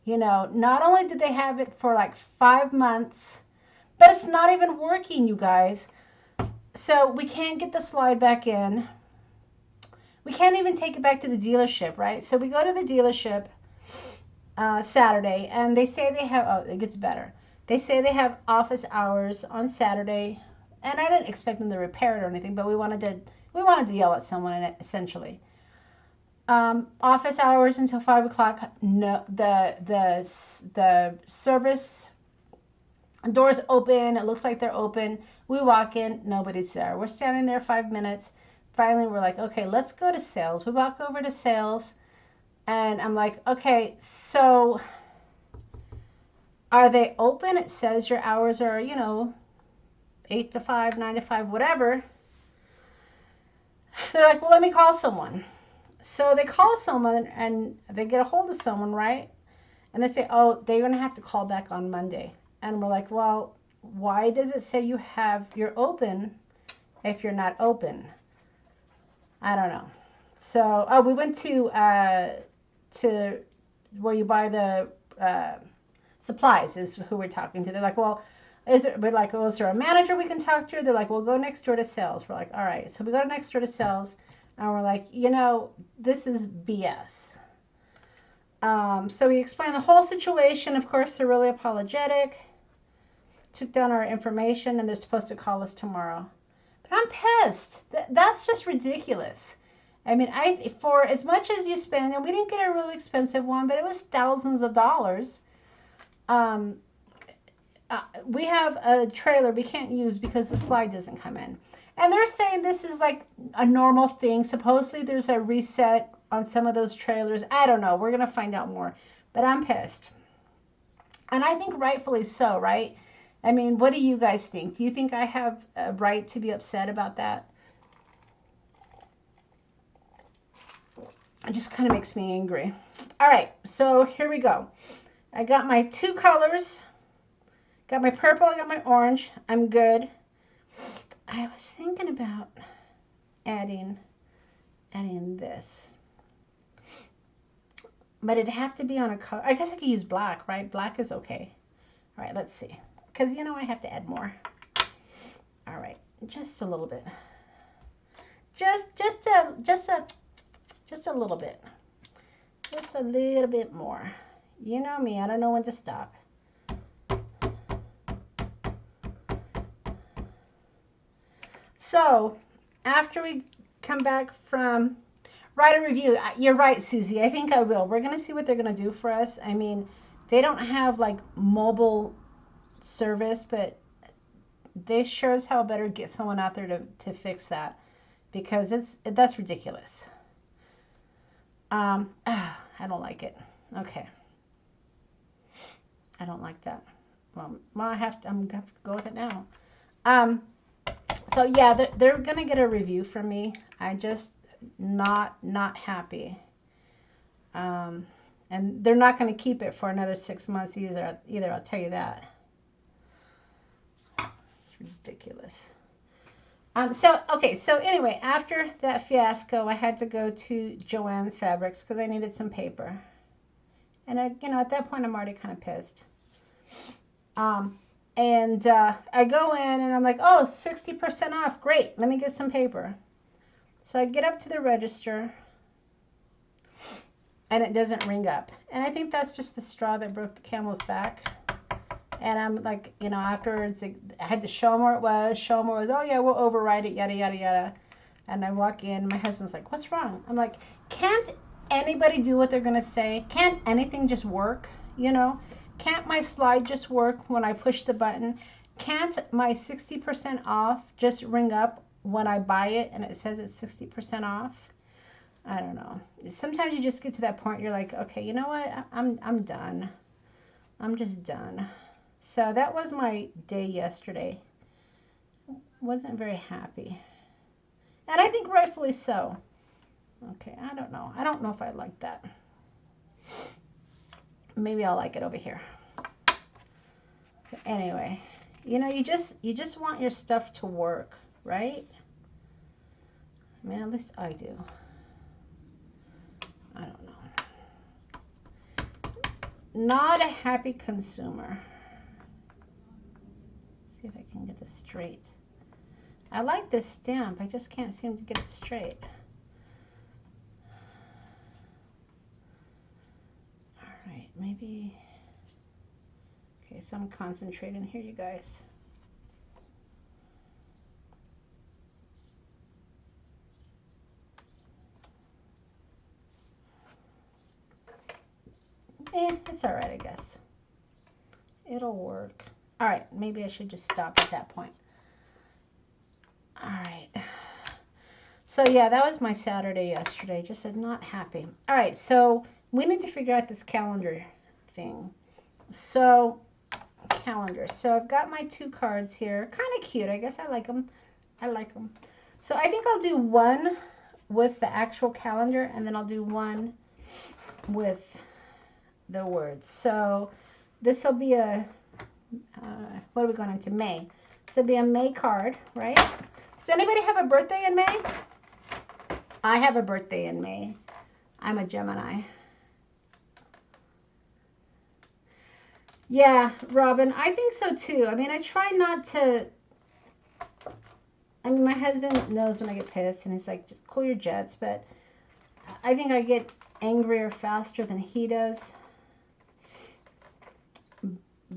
You know, not only did they have it for like 5 months, but it's not even working, you guys. So we can't get the slide back in. We can't even take it back to the dealership, right? So we go to the dealership Saturday, and they say they have, oh, it gets better. They say they have office hours on Saturday, and I didn't expect them to repair it or anything, but we wanted to yell at someone, essentially. Office hours until 5 o'clock. No, the service doors open. It looks like they're open. We walk in, nobody's there. We're standing there 5 minutes. Finally, we're like, okay, let's go to sales. We walk over to sales, and I'm like, okay, so are they open? It says your hours are, you know, 8 to 5, 9 to 5, whatever. They're like, well, let me call someone. So they call someone, and they get a hold of someone, right? And they say, oh, they're going to have to call back on Monday. And we're like, well, why does it say you're open if you're not open? I don't know. So, oh, we went to where you buy the supplies is who we're talking to. They're like, well, we're like, well, is there a manager we can talk to? They're like, well, go next door to sales. We're like, all right. So we go next door to sales, and we're like, you know, this is BS. So we explained the whole situation. Of course, they're really apologetic. Took down our information, and they're supposed to call us tomorrow. But I'm pissed. That's just ridiculous. I mean, for as much as you spend, and we didn't get a really expensive one, but it was thousands of dollars. We have a trailer we can't use because the slide doesn't come in. And they're saying this is like a normal thing. Supposedly there's a reset on some of those trailers. I don't know. We're going to find out more. But I'm pissed. And I think rightfully so, right? I mean, what do you guys think? Do you think I have a right to be upset about that? It just kind of makes me angry. All right, so here we go. I got my 2 colors. Got my purple, I got my orange. I'm good. I was thinking about adding this. But it'd have to be on a color. I guess I could use black, right? Black is okay. All right, let's see. Because, you know, I have to add more. All right, just a little bit. Just a little bit. Just a little bit more. You know me, I don't know when to stop. So, after we come back from write a review, you're right, Susie, I think I will. We're going to see what they're going to do for us. I mean, they don't have like mobile service, but they sure as hell better get someone out there to fix that, because that's ridiculous. I don't like it. Okay. I don't like that. Well, I'm gonna have to go with it now. So yeah, they're gonna get a review from me. I just not happy. And they're not gonna keep it for another 6 months either. I'll tell you that. It's ridiculous. So anyway, after that fiasco, I had to go to Joann's Fabrics because I needed some paper. And at that point, I'm already kind of pissed. I go in and I'm like, oh, 60% off. Great. Let me get some paper. So I get up to the register and it doesn't ring up. And I think that's just the straw that broke the camel's back. And I'm like, afterwards, I had to show them where it was. Oh, yeah, we'll override it, yada, yada, yada. And I walk in. My husband's like, what's wrong? I'm like, can't anybody do what they're going to say? Can't anything just work, Can't my slide just work when I push the button? can't my 60% off just ring up when I buy it and it says it's 60% off? I don't know. Sometimes you just get to that point, you're like, okay, you know what? I'm done. I'm just done. So that was my day yesterday. Wasn't very happy. And I think rightfully so. Okay, I don't know. I don't know if I like that. Maybe I'll like it over here. So anyway, you know, you just want your stuff to work, right? I mean, at least I do. I don't know. Not a happy consumer. Let's see if I can get this straight. I like this stamp. I just can't seem to get it straight. All right, maybe. Okay, so I'm concentrating here, you guys. It's all right, I guess. It'll work. All right, maybe I should just stop at that point. All right. So yeah, that was my Saturday yesterday. Just not happy. All right, so we need to figure out this calendar thing. So calendar. So I've got my 2 cards here. Kind of cute. I guess I like them. I like them. So I think I'll do one with the actual calendar, and then I'll do one with the words. So this will be a, what are we going into? May. This will be a May card, right? Does anybody have a birthday in May? I have a birthday in May. I'm a Gemini. Yeah, Robin, I think so too. I mean, I try not to, I mean, my husband knows when I get pissed and he's like, just cool your jets, but I think I get angrier faster than he does.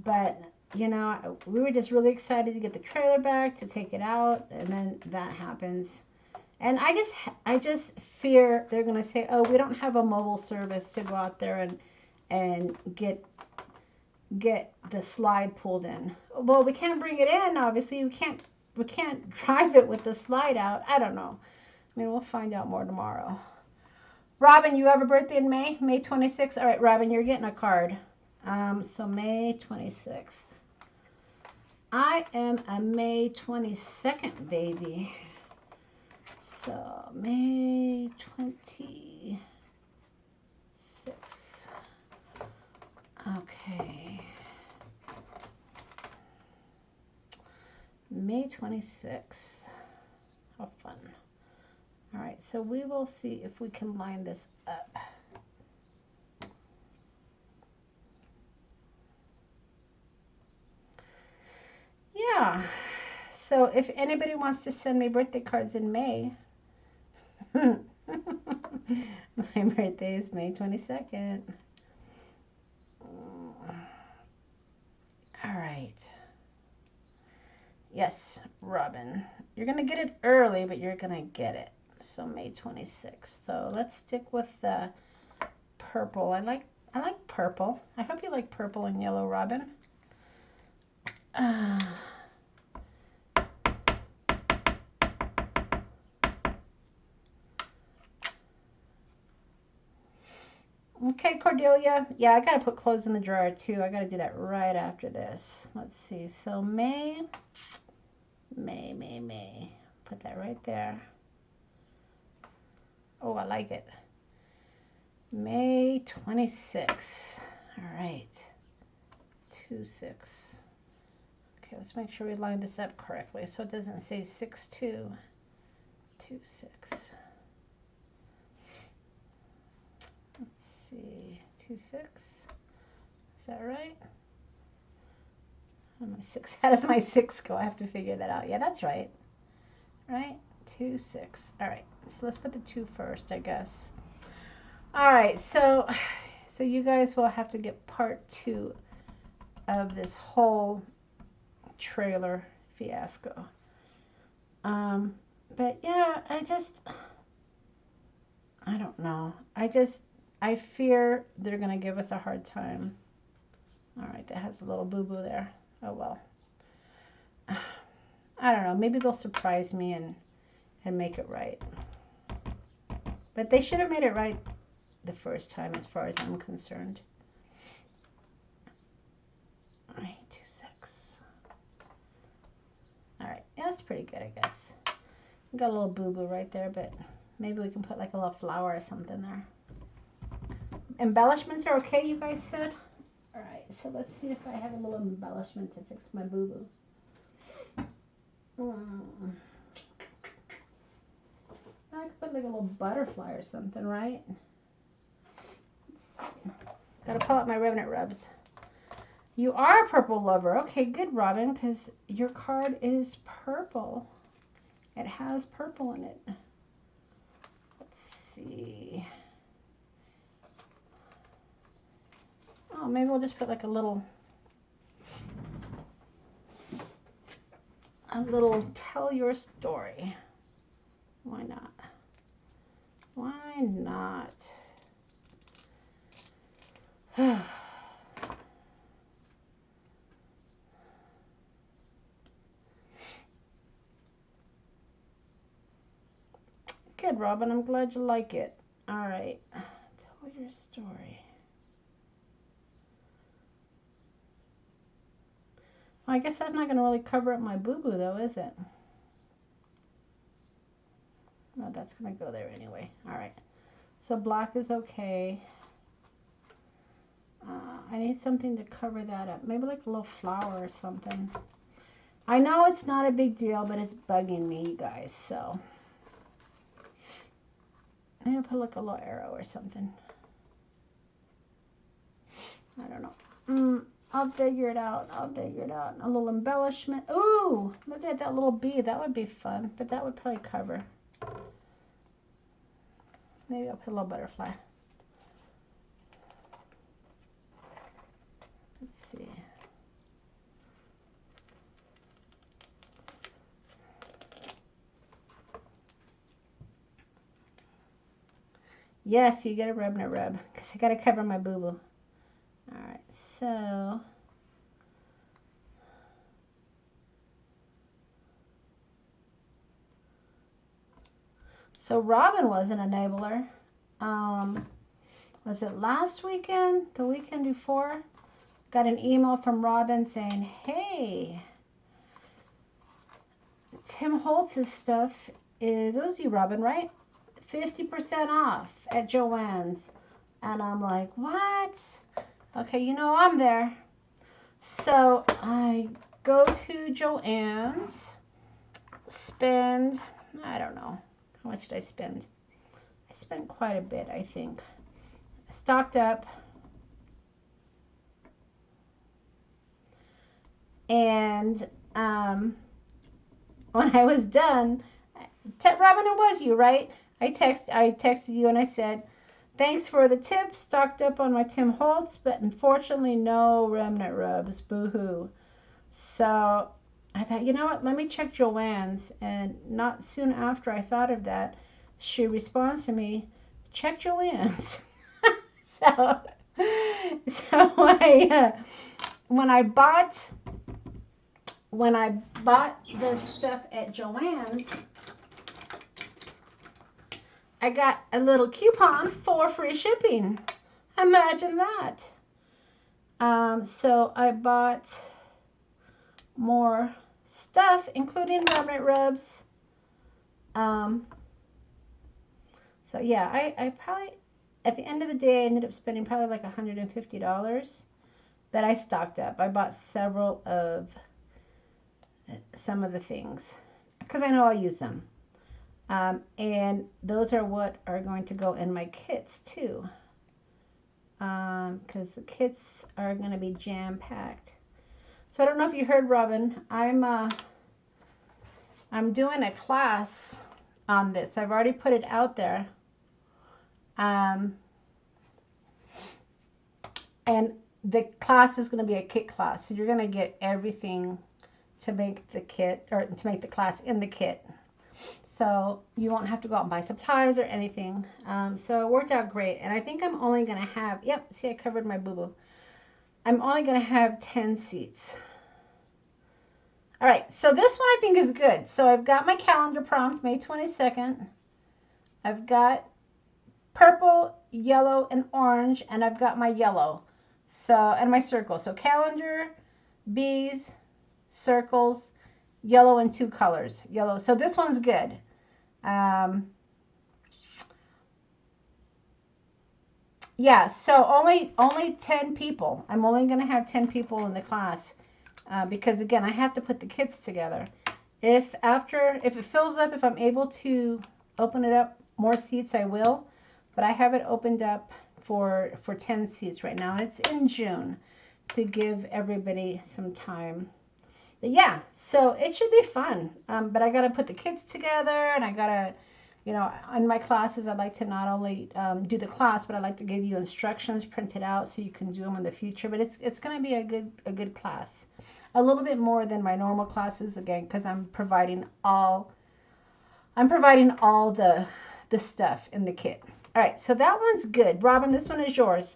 But, you know, we were just really excited to get the trailer back, to take it out, and then that happens. And I just fear they're going to say, oh, we don't have a mobile service to go out there and get the slide pulled in. Well, we can't bring it in, obviously. We can't drive it with the slide out. I don't know. I mean, we'll find out more tomorrow. Robin, you have a birthday in May? May 26th? All right, Robin, you're getting a card. So May 26th. I am a May 22nd baby. So May 26th. Okay. May 26th. How fun. All right, so we will see if we can line this up. Yeah. So if anybody wants to send me birthday cards in May, my birthday is May 22nd. All right. Yes, Robin. You're going to get it early, but you're going to get it. So May 26th. So let's stick with the purple. I like purple. I hope you like purple and yellow, Robin. Okay, Cordelia. Yeah, I got to put clothes in the drawer too. I got to do that right after this. Let's see. So May. Put that right there. Oh, I like it. May 26th. All right. 2-6. Okay, let's make sure we line this up correctly so it doesn't say 6-2. 2-6. Let's see. 2-6. Is that right? Oh, my 6. How does my 6 go? I have to figure that out. Yeah, that's right. Right? 2-6. All right. So let's put the 2 first, I guess. All right. So you guys will have to get part 2 of this whole trailer fiasco. But yeah, I don't know. I fear they're going to give us a hard time. All right, that has a little boo-boo there. Oh, well. I don't know, maybe they'll surprise me and make it right. But they should have made it right the first time as far as I'm concerned. 826. All right, yeah, that's pretty good, I guess. Got a little boo-boo right there, but maybe we can put like a little flower or something there. Embellishments are okay, you guys said? All right, so let's see if I have a little embellishment to fix my boo-boo. I could put like a little butterfly or something, right? Let's see. Gotta pull out my Remnant Rubs. You are a purple lover. Okay, good, Robin, because your card is purple. It has purple in it. Let's see. Oh, maybe we'll just put like a little tell your story. Why not? Why not? Good, Robin. I'm glad you like it. All right. Tell your story. Well, I guess that's not going to really cover up my boo-boo, though, is it? No, that's going to go there anyway. All right. So black is okay. I need something to cover that up. Maybe like a little flower or something. I know it's not a big deal, but it's bugging me, you guys, so. I'm going to put like a little arrow or something. I don't know. I'll figure it out. I'll figure it out. A little embellishment. Ooh, look at that little bee. That would be fun, but that would probably cover. Maybe I'll put a little butterfly. Let's see. Yes, you get a Remnant Rub because I got to cover my boo-boo. All right, so Robin was an enabler. Was it last weekend? The weekend before? Got an email from Robin saying, hey, Tim Holtz's stuff is, it was you, Robin, right? 50% off at Joann's. And I'm like, what? Okay, you know I'm there. So I go to Joann's, spend, I don't know, how much did I spend? I spent quite a bit, I think. Stocked up. And when I was done, Robin, it was you, right? I texted you and I said, thanks for the tip. Stocked up on my Tim Holtz, but unfortunately no Remnant Rubs. Boo-hoo. So I thought, you know what? Let me check Joann's. And not soon after I thought of that, she responds to me, check Joann's. so when I bought the stuff at Joann's, I got a little coupon for free shipping. Imagine that. So I bought more stuff, including Remnant Rubs. So yeah, I probably, at the end of the day, I ended up spending probably like $150. But I stocked up. I bought some of the things because I know I'll use them. And those are what are going to go in my kits too. Because the kits are going to be jam-packed. So I don't know if you heard, Robin, I'm doing a class on this. I've already put it out there. And the class is going to be a kit class. So you're going to get everything to make the kit, or to make the class in the kit. So you won't have to go out and buy supplies or anything. So it worked out great. And I think I'm only going to have, yep, see, I covered my boo-boo. I'm only going to have 10 seats. All right, so this one I think is good. So I've got my calendar prompt, May 22nd. I've got purple, yellow, and orange, and I've got my yellow. So, and my circle. So calendar, bees, circles, yellow, and 2 colors. Yellow. So this one's good. Yeah, so only 10 people. I'm only going to have 10 people in the class because, again, I have to put the kits together. If it fills up, if I'm able to open it up more seats, I will. But I have it opened up for 10 seats right now. It's in June to give everybody some time. But yeah, so it should be fun. But I got to put the kits together, and I got to, you know, in my classes, I like to not only do the class, but I like to give you instructions printed out so you can do them in the future. But it's going to be a good class. A little bit more than my normal classes, again, because I'm providing all the stuff in the kit. All right, so that one's good. Robin, this one is yours.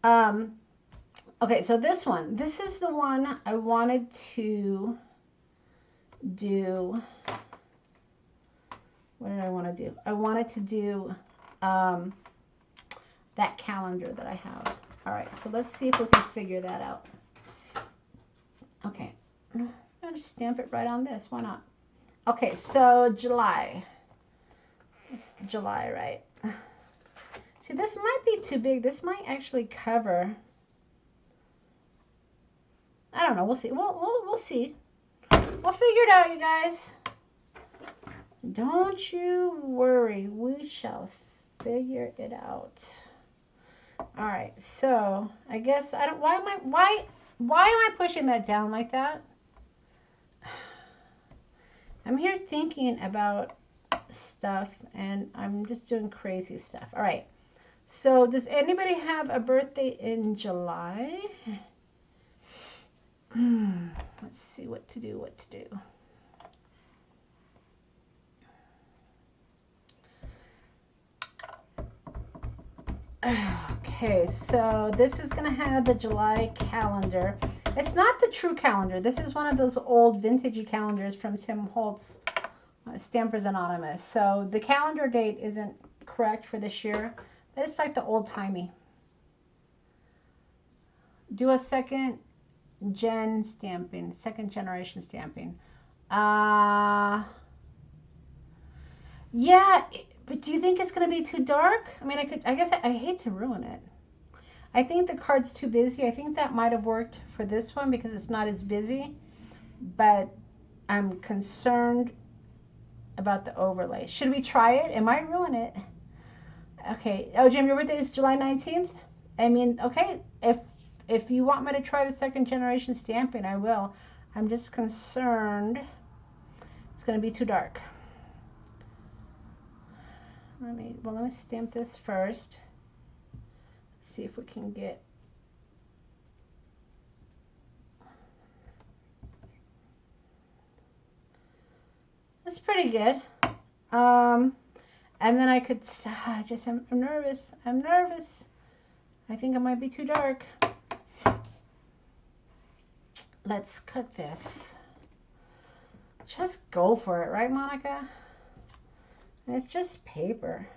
Okay, so this is the one I wanted to do. What did I want to do? I wanted to do that calendar that I have. All right, so let's see if we can figure that out. Okay, I'll just stamp it right on this. Why not? Okay, so July. It's July, right? See, this might be too big. This might actually cover. I don't know. We'll see. We'll see. We'll figure it out, you guys. Don't you worry. We shall figure it out. All right. So I guess I don't. Why am I pushing that down like that? I'm here thinking about stuff, and I'm just doing crazy stuff. All right. So does anybody have a birthday in July? Let's see what to do. Okay, so this is going to have the July calendar. It's not the true calendar. This is one of those old vintagey calendars from Tim Holtz, Stampers Anonymous. So the calendar date isn't correct for this year, but it's like the old-timey. Do a second generation stamping. Yeah, but do you think it's going to be too dark? I mean, I guess I hate to ruin it. I think the card's too busy. I think that might have worked for this one because it's not as busy, but I'm concerned about the overlay. Should we try it? It might ruin it. Okay. Oh, Jim, your birthday is July 19th? I mean, okay, if you want me to try the second generation stamping, I will. I'm just concerned it's going to be too dark. Let me stamp this first. Let's see if we can get. That's pretty good. And then I could, I'm nervous. I think it might be too dark. Let's cut this. Just go for it, right, Monica? It's just paper.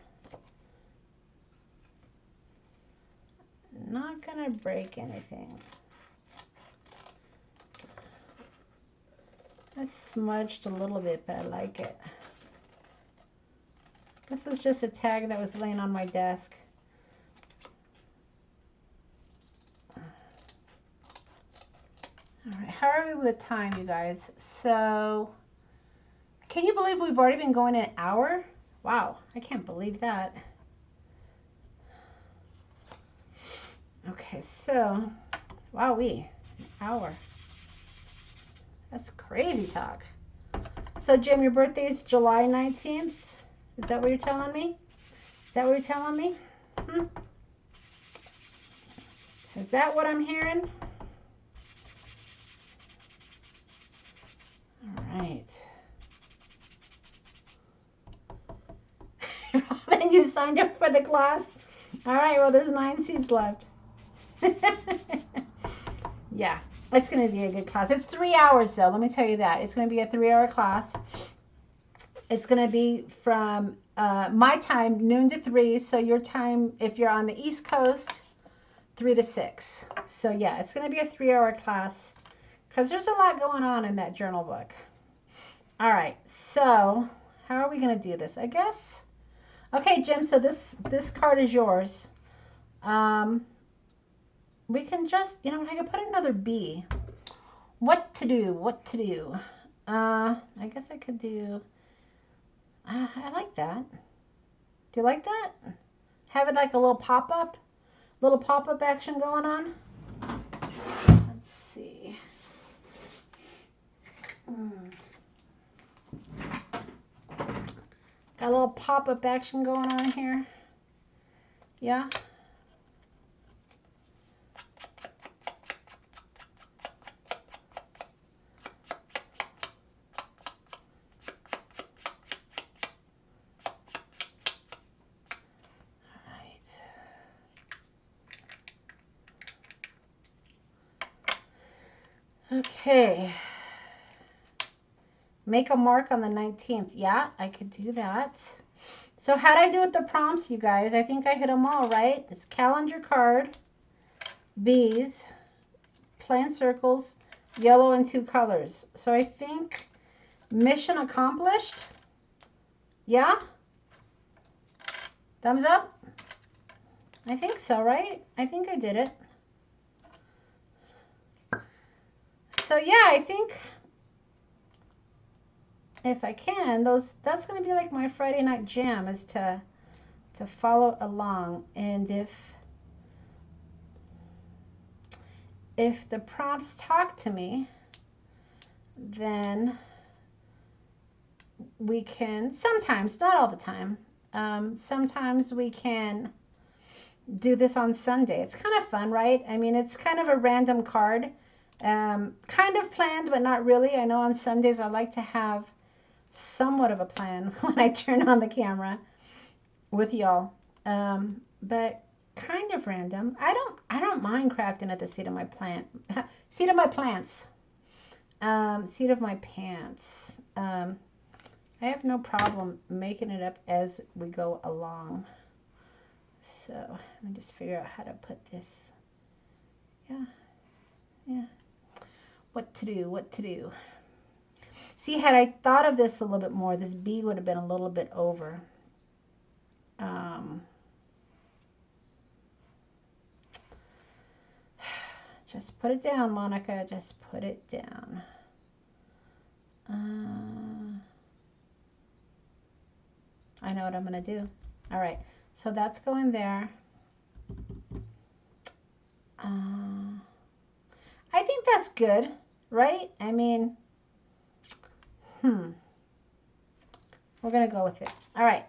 Not gonna break anything. It's smudged a little bit, but I like it. This is just a tag that was laying on my desk. All right, how are we with time, you guys? So, can you believe we've already been going an hour? Wow, I can't believe that. Okay, so, wowee, an hour. That's crazy talk. So, Jim, your birthday is July 19th? Is that what you're telling me? Is that what you're telling me? Is that what I'm hearing? All right. Robin, you signed up for the class? All right, well, there's 9 seats left. Yeah. It's going to be a good class. It's 3 hours though. Let me tell you that. It's going to be a 3-hour class. It's going to be from my time, noon to 3. So your time, if you're on the East Coast, 3 to 6. So yeah, it's going to be a 3-hour class because there's a lot going on in that journal book. All right. So how are we going to do this? I guess. Okay, Jim. So this card is yours. We can just, you know, I could put another B. What to do? What to do? I guess I could do, I like that. Do you like that? Have it like a little pop-up action going on. Let's see. Got a little pop-up action going on here. Yeah. Okay. Make a mark on the 19th. Yeah, I could do that. So how'd I do with the prompts, you guys? I think I hit them all, right? It's calendar card, bees, plain circles, yellow, and 2 colors. So I think mission accomplished. Yeah? Thumbs up? I think so, right? I think I did it. So yeah, I think if I can, that's going to be like my Friday night jam, is to follow along. And if the prompts talk to me, then we can sometimes, not all the time, sometimes we can do this on Sunday. It's kind of fun, right? I mean, it's kind of a random card. Kind of planned, but not really. I know on Sundays I like to have somewhat of a plan when I turn on the camera with y'all. But kind of random. I don't mind crafting at the seat of my plant. Seat of my plants. Seat of my pants. I have no problem making it up as we go along. So let me just figure out how to put this. Yeah. What to do. See, had I thought of this a little bit more, this B would have been a little bit over. Just put it down, Monica. Just put it down. I know what I'm going to do. All right. So that's going there. I think that's good, right? I mean, we're going to go with it. All right.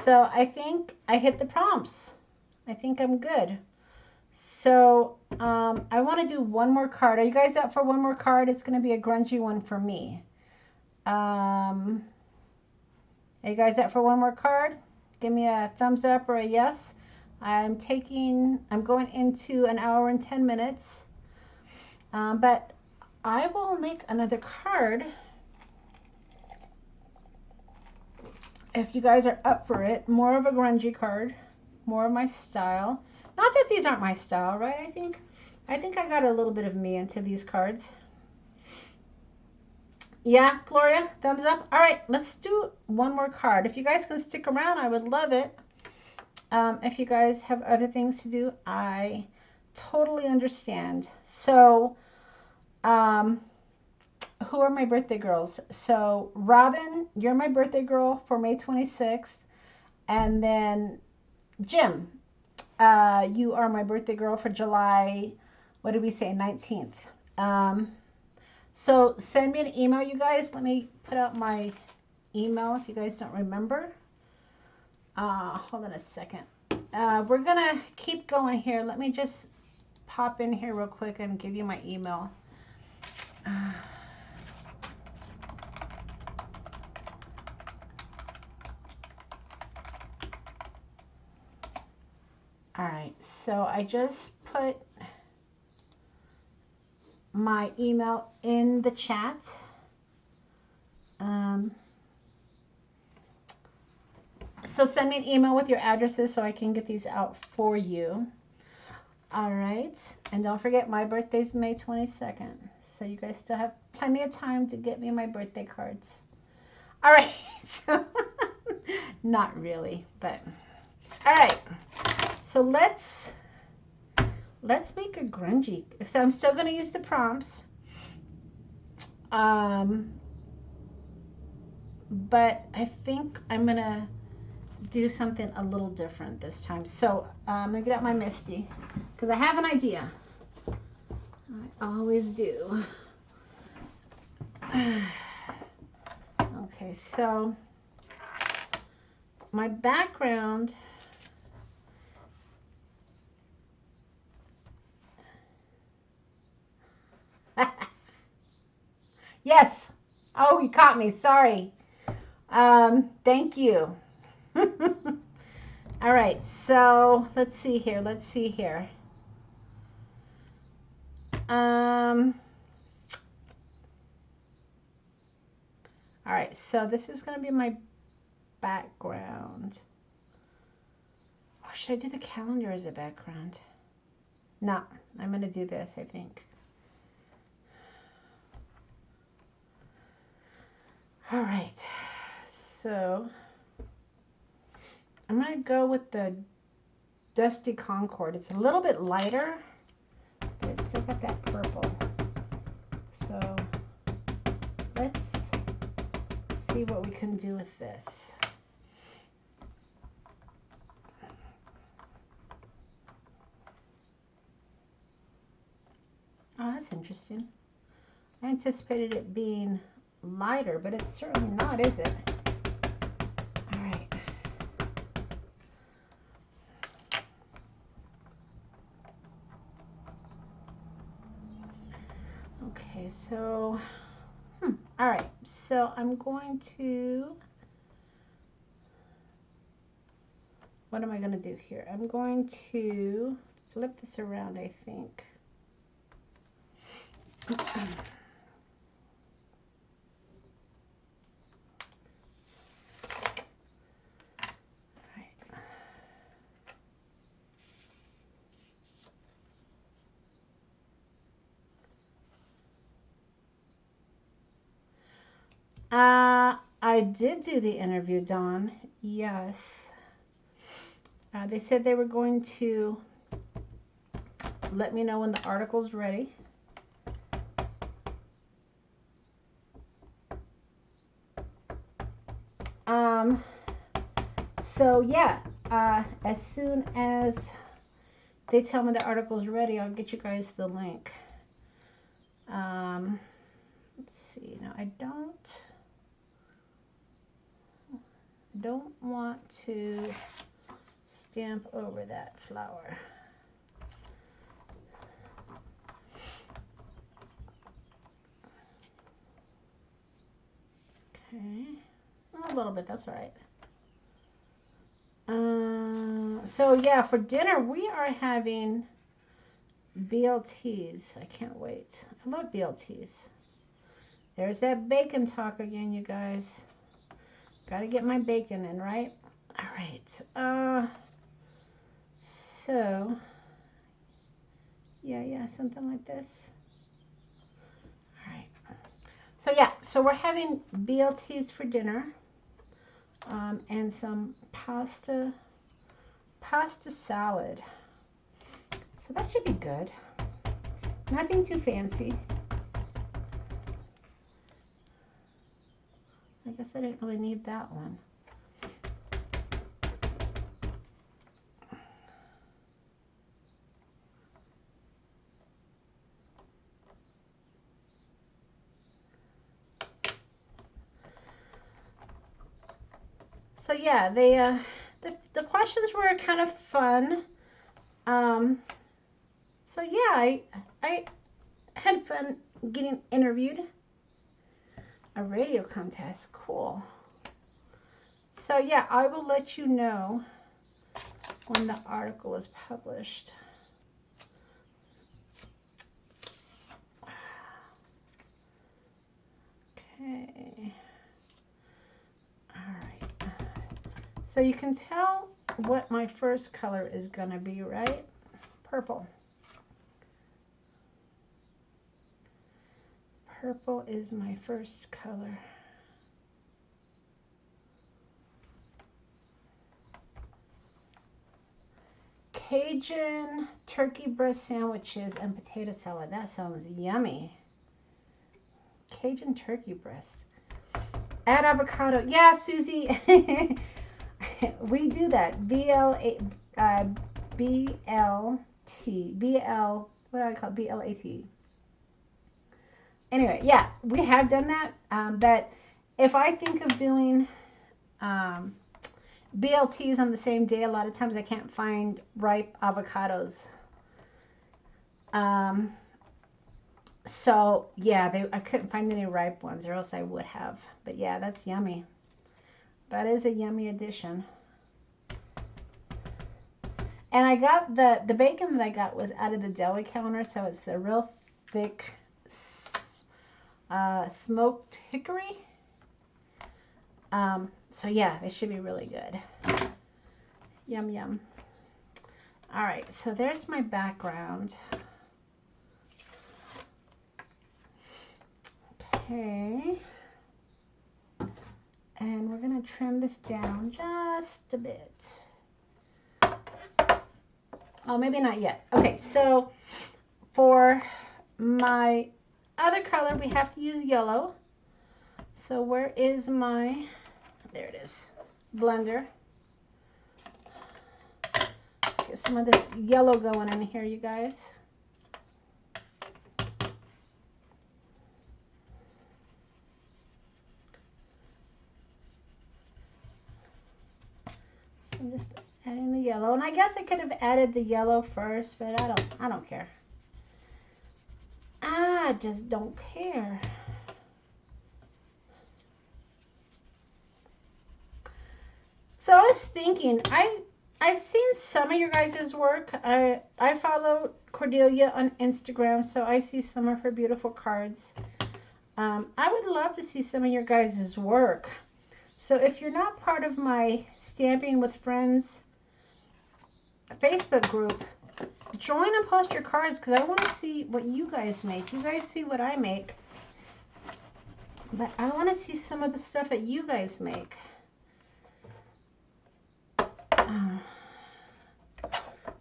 So I think I hit the prompts. I think I'm good. So I want to do one more card. Are you guys up for one more card? It's going to be a grungy one for me. Are you guys up for one more card? Give me a thumbs up or a yes. I'm going into an hour and 10 minutes. But I will make another card if you guys are up for it. More of a grungy card, more of my style. Not that these aren't my style, right? I think I got a little bit of me into these cards. Yeah, Gloria, thumbs up. All right, let's do one more card. If you guys can stick around, I would love it. If you guys have other things to do, I totally understand. So, who are my birthday girls? So, Robin, you're my birthday girl for May 26th. And then, Jim, you are my birthday girl for July, what did we say, 19th. So, send me an email, you guys. Let me put out my email if you guys don't remember. Hold on a second. We're going to keep going here. Let me just pop in here real quick and give you my email. All right, so I just put my email in the chat. So send me an email with your addresses so I can get these out for you. All right. And don't forget, my birthday's May 22nd. So you guys still have plenty of time to get me my birthday cards. All right. Not really, but all right. So let's make a grungy. So I'm still going to use the prompts. But I think I'm going to do something a little different this time. So I'm going to get out my Misty because I have an idea. I always do. Okay, so my background yes. Oh, you caught me. Sorry. Thank you. All right, so let's see here. All right, so this is going to be my background. Or should I do the calendar as a background? No, I'm going to do this, I think. All right, so I'm going to go with the Dusty Concord. It's a little bit lighter, but it's still got that purple. So let's see what we can do with this. Oh, that's interesting. I anticipated it being lighter, but it's certainly not, is it? All right. Okay, so, all right. So I'm going to, what am I going to do here? I'm going to flip this around, I think. I did do the interview, Dawn. Yes. They said they were going to let me know when the article's ready. So yeah, as soon as they tell me the article's ready, I'll get you guys the link. Let's see. Now I don't want to stamp over that flower. Okay, a little bit, that's all right. So yeah, for dinner we are having BLTs. I can't wait. I love BLTs. There's that bacon talk again, you guys. Gotta get my bacon in, right? All right. So yeah, something like this. All right. So yeah, so we're having BLTs for dinner, and some pasta salad. So that should be good. Nothing too fancy. I guess I didn't really need that one. So yeah, the questions were kind of fun. So yeah, I had fun getting interviewed. A radio contest, cool. So yeah, I will let you know when the article is published. Okay. All right. So you can tell what my first color is going to be, right? Purple. Purple is my first color. Cajun turkey breast sandwiches and potato salad. That sounds yummy. Cajun turkey breast. Add avocado. Yeah, Susie. We do that. BLT. What do I call it? BLAT. Anyway, yeah, we have done that. But if I think of doing BLTs on the same day, a lot of times I can't find ripe avocados. So yeah, I couldn't find any ripe ones, or else I would have. But yeah, that's yummy. That is a yummy addition. And I got the bacon that I got was out of the deli counter, so it's a real thick smoked hickory. So yeah, it should be really good. Yum, yum. All right, so there's my background. Okay. And we're gonna trim this down just a bit. Oh, maybe not yet. Okay, so for my other color, we have to use yellow. So where is my, there it is, blender. Let's get some of this yellow going in here, you guys. So I'm just adding the yellow, and I guess I could have added the yellow first, but I don't care. I just don't care. So I was thinking, I've seen some of your guys' work. I follow Cordelia on Instagram, so I see some of her beautiful cards. I would love to see some of your guys' work. So if you're not part of my Stamping with Friends Facebook group, join and post your cards, because I want to see what you guys make. You guys see what I make, but I want to see some of the stuff that you guys make.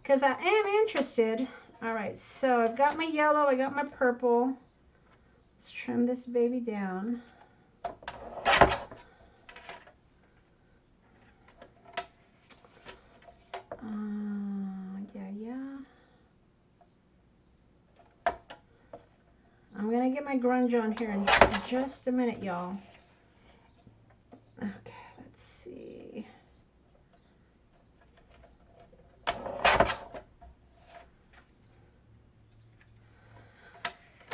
Because I am interested. All right, so I've got my yellow, I got my purple. Let's trim this baby down. I'm going to get my grunge on here in just a minute, y'all. Okay, let's see.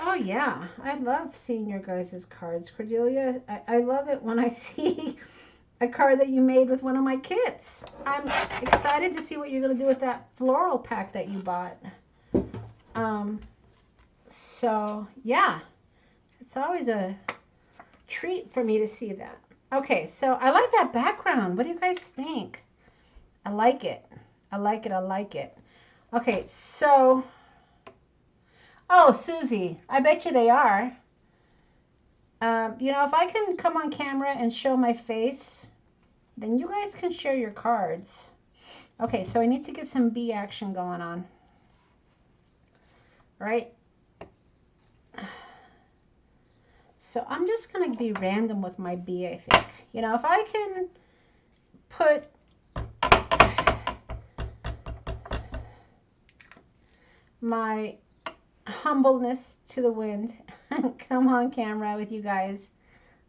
Oh, yeah. I love seeing your guys' cards. Cordelia, I love it when I see a card that you made with one of my kits. I'm excited to see what you're going to do with that floral pack that you bought. So, yeah, it's always a treat for me to see that. Okay, so I like that background. What do you guys think? I like it. I like it. I like it. Okay, so, oh, Susie, I bet you they are. You know, if I can come on camera and show my face, then you guys can share your cards. Okay, so I need to get some bee action going on. Right? So I'm just going to be random with my bee, I think. You know, if I can put my humbleness to the wind and come on camera with you guys.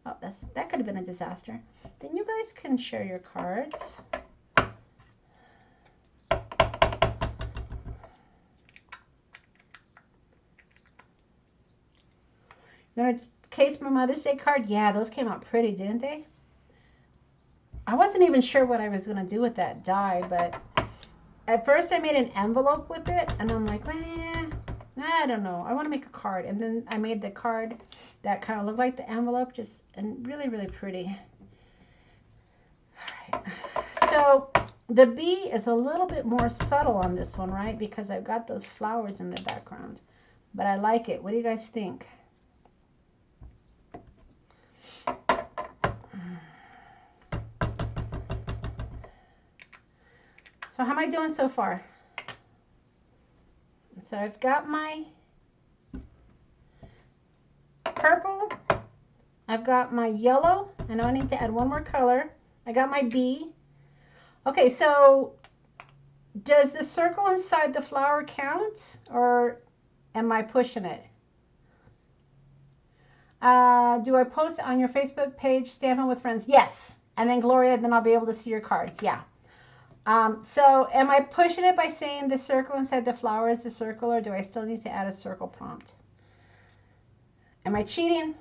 Oh, that could have been a disaster. Then you guys can share your cards. Gonna case my Mother's Day card. Yeah, those came out pretty, didn't they? I wasn't even sure what I was gonna do with that die, but at first I made an envelope with it, and I'm like, eh, I don't know. I want to make a card. And then I made the card that kind of looked like the envelope, just and really, really pretty. All right. So the bee is a little bit more subtle on this one, right? Because I've got those flowers in the background. But I like it. What do you guys think? So how am I doing so far? So I've got my purple. I've got my yellow. I know I need to add one more color. I got my bee. Okay, so does the circle inside the flower count, or am I pushing it? Do I post on your Facebook page, Stampin' with Friends? Yes. And then Gloria, then I'll be able to see your cards. Yeah. So am I pushing it by saying the circle inside the flower is the circle, or do I still need to add a circle prompt? Am I cheating?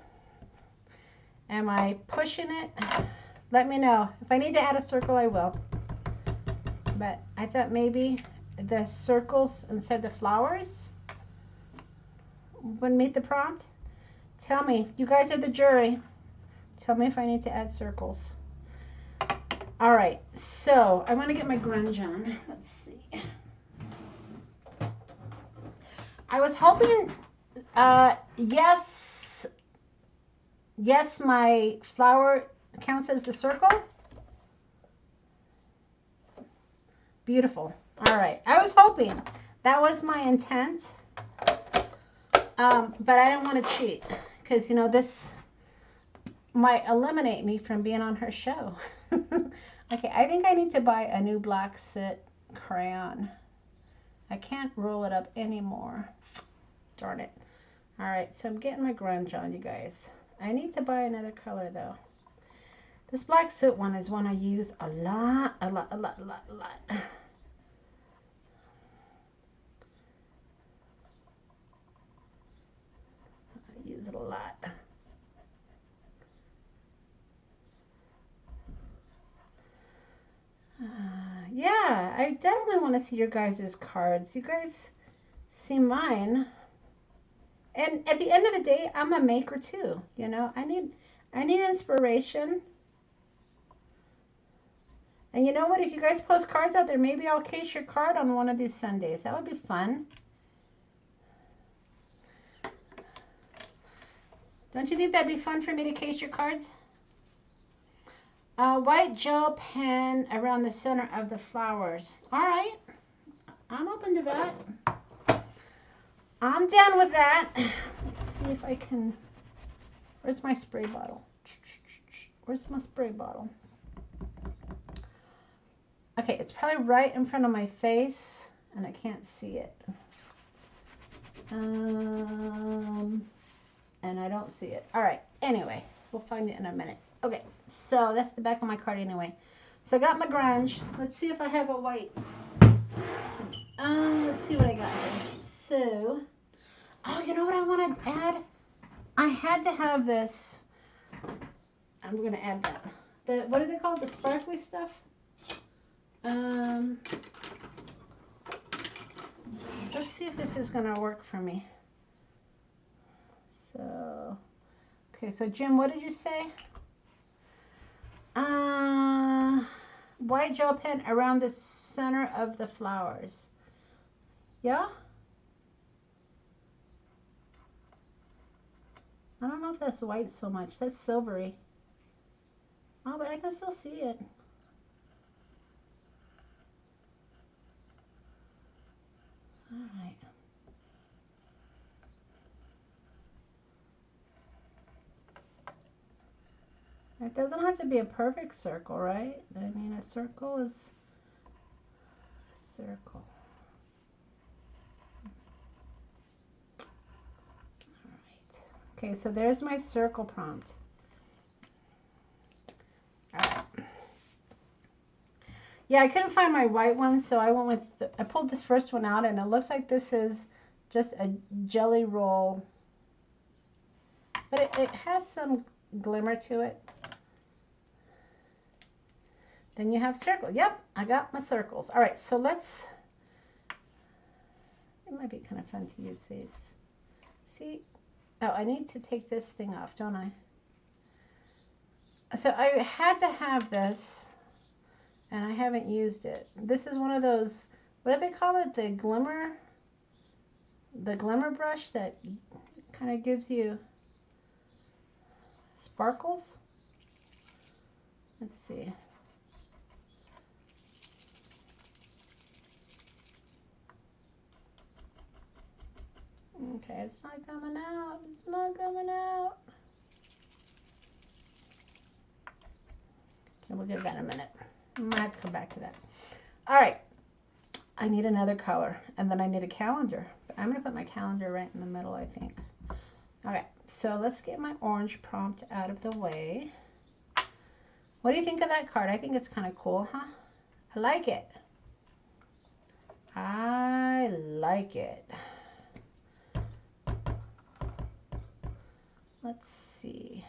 Am I pushing it? Let me know. If I need to add a circle, I will. But I thought maybe the circles inside the flowers would meet the prompt. Tell me. You guys are the jury. Tell me if I need to add circles. All right. So I want to get my grunge on. Let's see. I was hoping, yes, my flower counts as the circle. Beautiful. All right. I was hoping. That was my intent. But I didn't want to cheat because, you know, this might eliminate me from being on her show. Okay, I think I need to buy a new black soot crayon. I can't roll it up anymore. Darn it. All right, so I'm getting my grunge on, you guys. I need to buy another color, though. This black soot one is one I use a lot. I use it a lot. Yeah, I definitely want to see your guys' cards. You guys see mine. And at the end of the day, I'm a maker too. You know, I need inspiration. And you know what? If you guys post cards out there, maybe I'll case your card on one of these Sundays. That would be fun. Don't you think that'd be fun for me to case your cards? White gel pen around the center of the flowers. All right. I'm open to that. I'm down with that. Let's see if I can... Where's my spray bottle? Where's my spray bottle? Okay, it's probably right in front of my face, and I can't see it. And I don't see it. All right. Anyway, we'll find it in a minute. Okay, so that's the back of my card anyway. So I got my grunge. Let's see if I have a white. Let's see what I got here. So, oh, you know what I want to add? I had to have this. I'm going to add that. What do they call it? The sparkly stuff? Let's see if this is going to work for me. So, okay, so Jim, what did you say? White gel pen around the center of the flowers. Yeah? I don't know if that's white so much. That's silvery. Oh, but I can still see it. All right. It doesn't have to be a perfect circle, right? I mean, a circle is a circle. All right. Okay, so there's my circle prompt. All right. Yeah, I couldn't find my white one, so I went with, I pulled this first one out, and it looks like this is just a jelly roll. But it has some glimmer to it. Then you have circle. Yep, I got my circles. All right, so let's get my might be kind of fun to use these. See? Oh, I need to take this thing off, don't I? So I had to have this, and I haven't used it. This is one of those, what do they call it? The glimmer brush that kind of gives you sparkles. Let's see. Okay, it's not coming out. It's not coming out. Okay, we'll give that a minute. I might have to come back to that. All right. I need another color, and then I need a calendar. But I'm going to put my calendar right in the middle, I think. Okay, so let's get my orange prompt out of the way. What do you think of that card? I think it's kind of cool, huh? I like it. I like it. Let's see.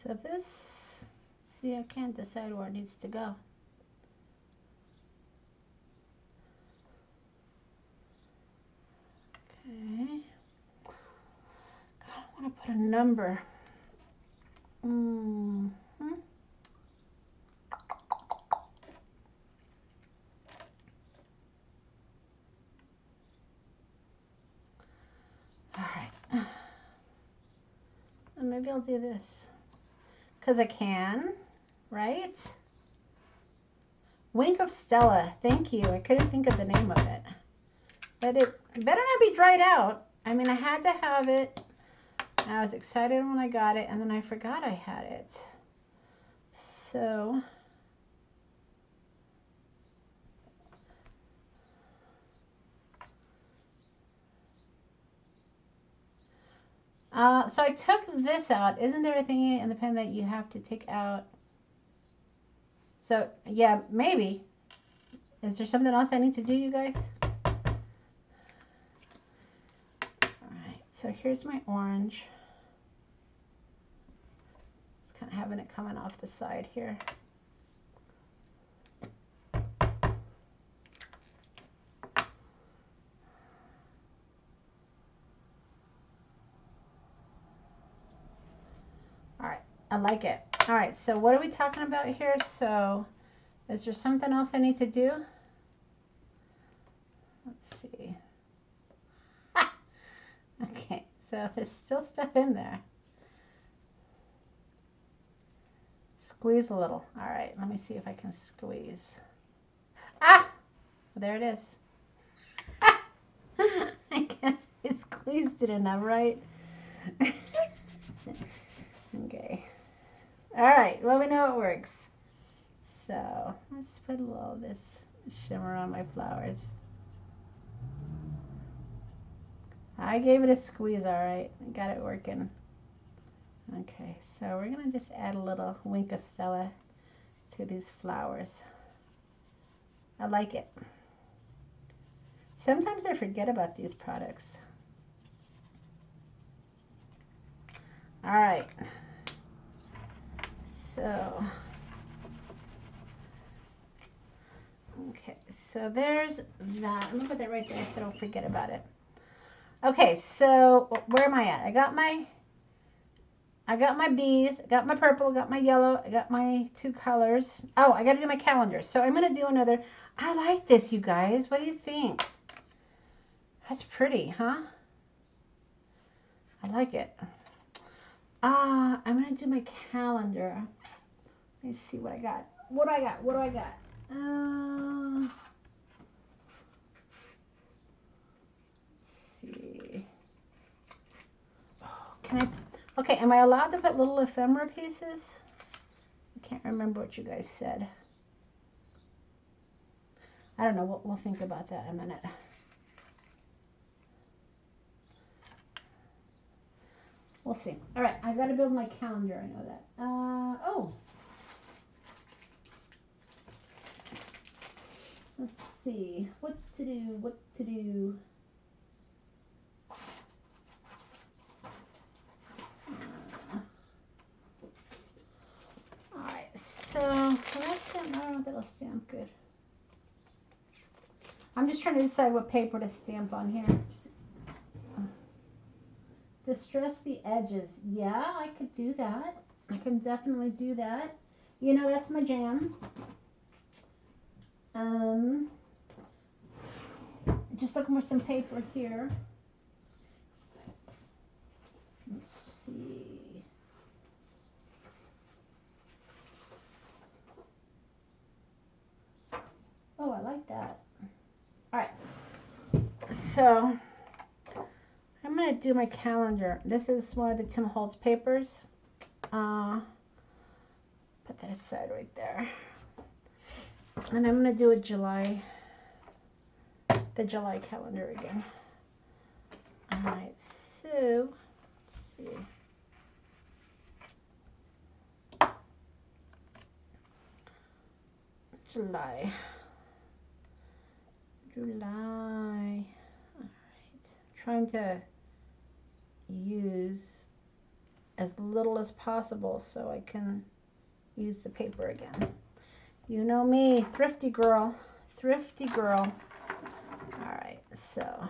So this, see, I can't decide where it needs to go. Okay. I want to put a number. All right. And maybe I'll do this. Because I can, right? Wink of Stella. Thank you. I couldn't think of the name of it. But it better not be dried out. I mean, I had to have it. I was excited when I got it, and then I forgot I had it. So I took this out. Isn't there a thingy in the pen that you have to take out? So, yeah, maybe. Is there something else I need to do, you guys? Alright, so here's my orange. Just kind of having it coming off the side here. Alright, I like it. Alright, so what are we talking about here? So, is there something else I need to do? Let's see. Ah! Okay, so there's still stuff in there. Squeeze a little. Alright, let me see if I can squeeze. Ah! Well, there it is. Ah! I guess I squeezed it enough, right? Okay. Alright, well, we know it works. So, let's put a little of this shimmer on my flowers. I gave it a squeeze, alright. Got it working. Okay, so we're going to just add a little Wink of Stella to these flowers. I like it. Sometimes I forget about these products. Alright. So, okay, so there's that. I'm going to put that right there so I don't forget about it. Okay, so where am I at? I got my bees, I got my purple, I got my yellow, I got my two colors. Oh, I got to do my calendar. So I'm going to do another. I like this, you guys. What do you think? That's pretty, huh? I like it. I'm going to do my calendar. Let me see what I got. What do I got? What do I got? Let's see. Oh, can I... Okay, am I allowed to put little ephemera pieces? I can't remember what you guys said. I don't know. We'll think about that in a minute. We'll see. All right, I've got to build my calendar. I know that. Oh. Let's see. What to do? What to do? Alright, so good. I'm just trying to decide what paper to stamp on here. Distress the edges. Yeah, I could do that. I can definitely do that. You know, that's my jam. Just looking for some paper here. Let's see. Oh, I like that. All right. So I'm going to do my calendar. This is one of the Tim Holtz papers. Put that aside right there. And I'm going to do the July calendar again. All right, so let's see. July. All right. Trying to use as little as possible so I can use the paper again. You know me, thrifty girl, thrifty girl. All right, so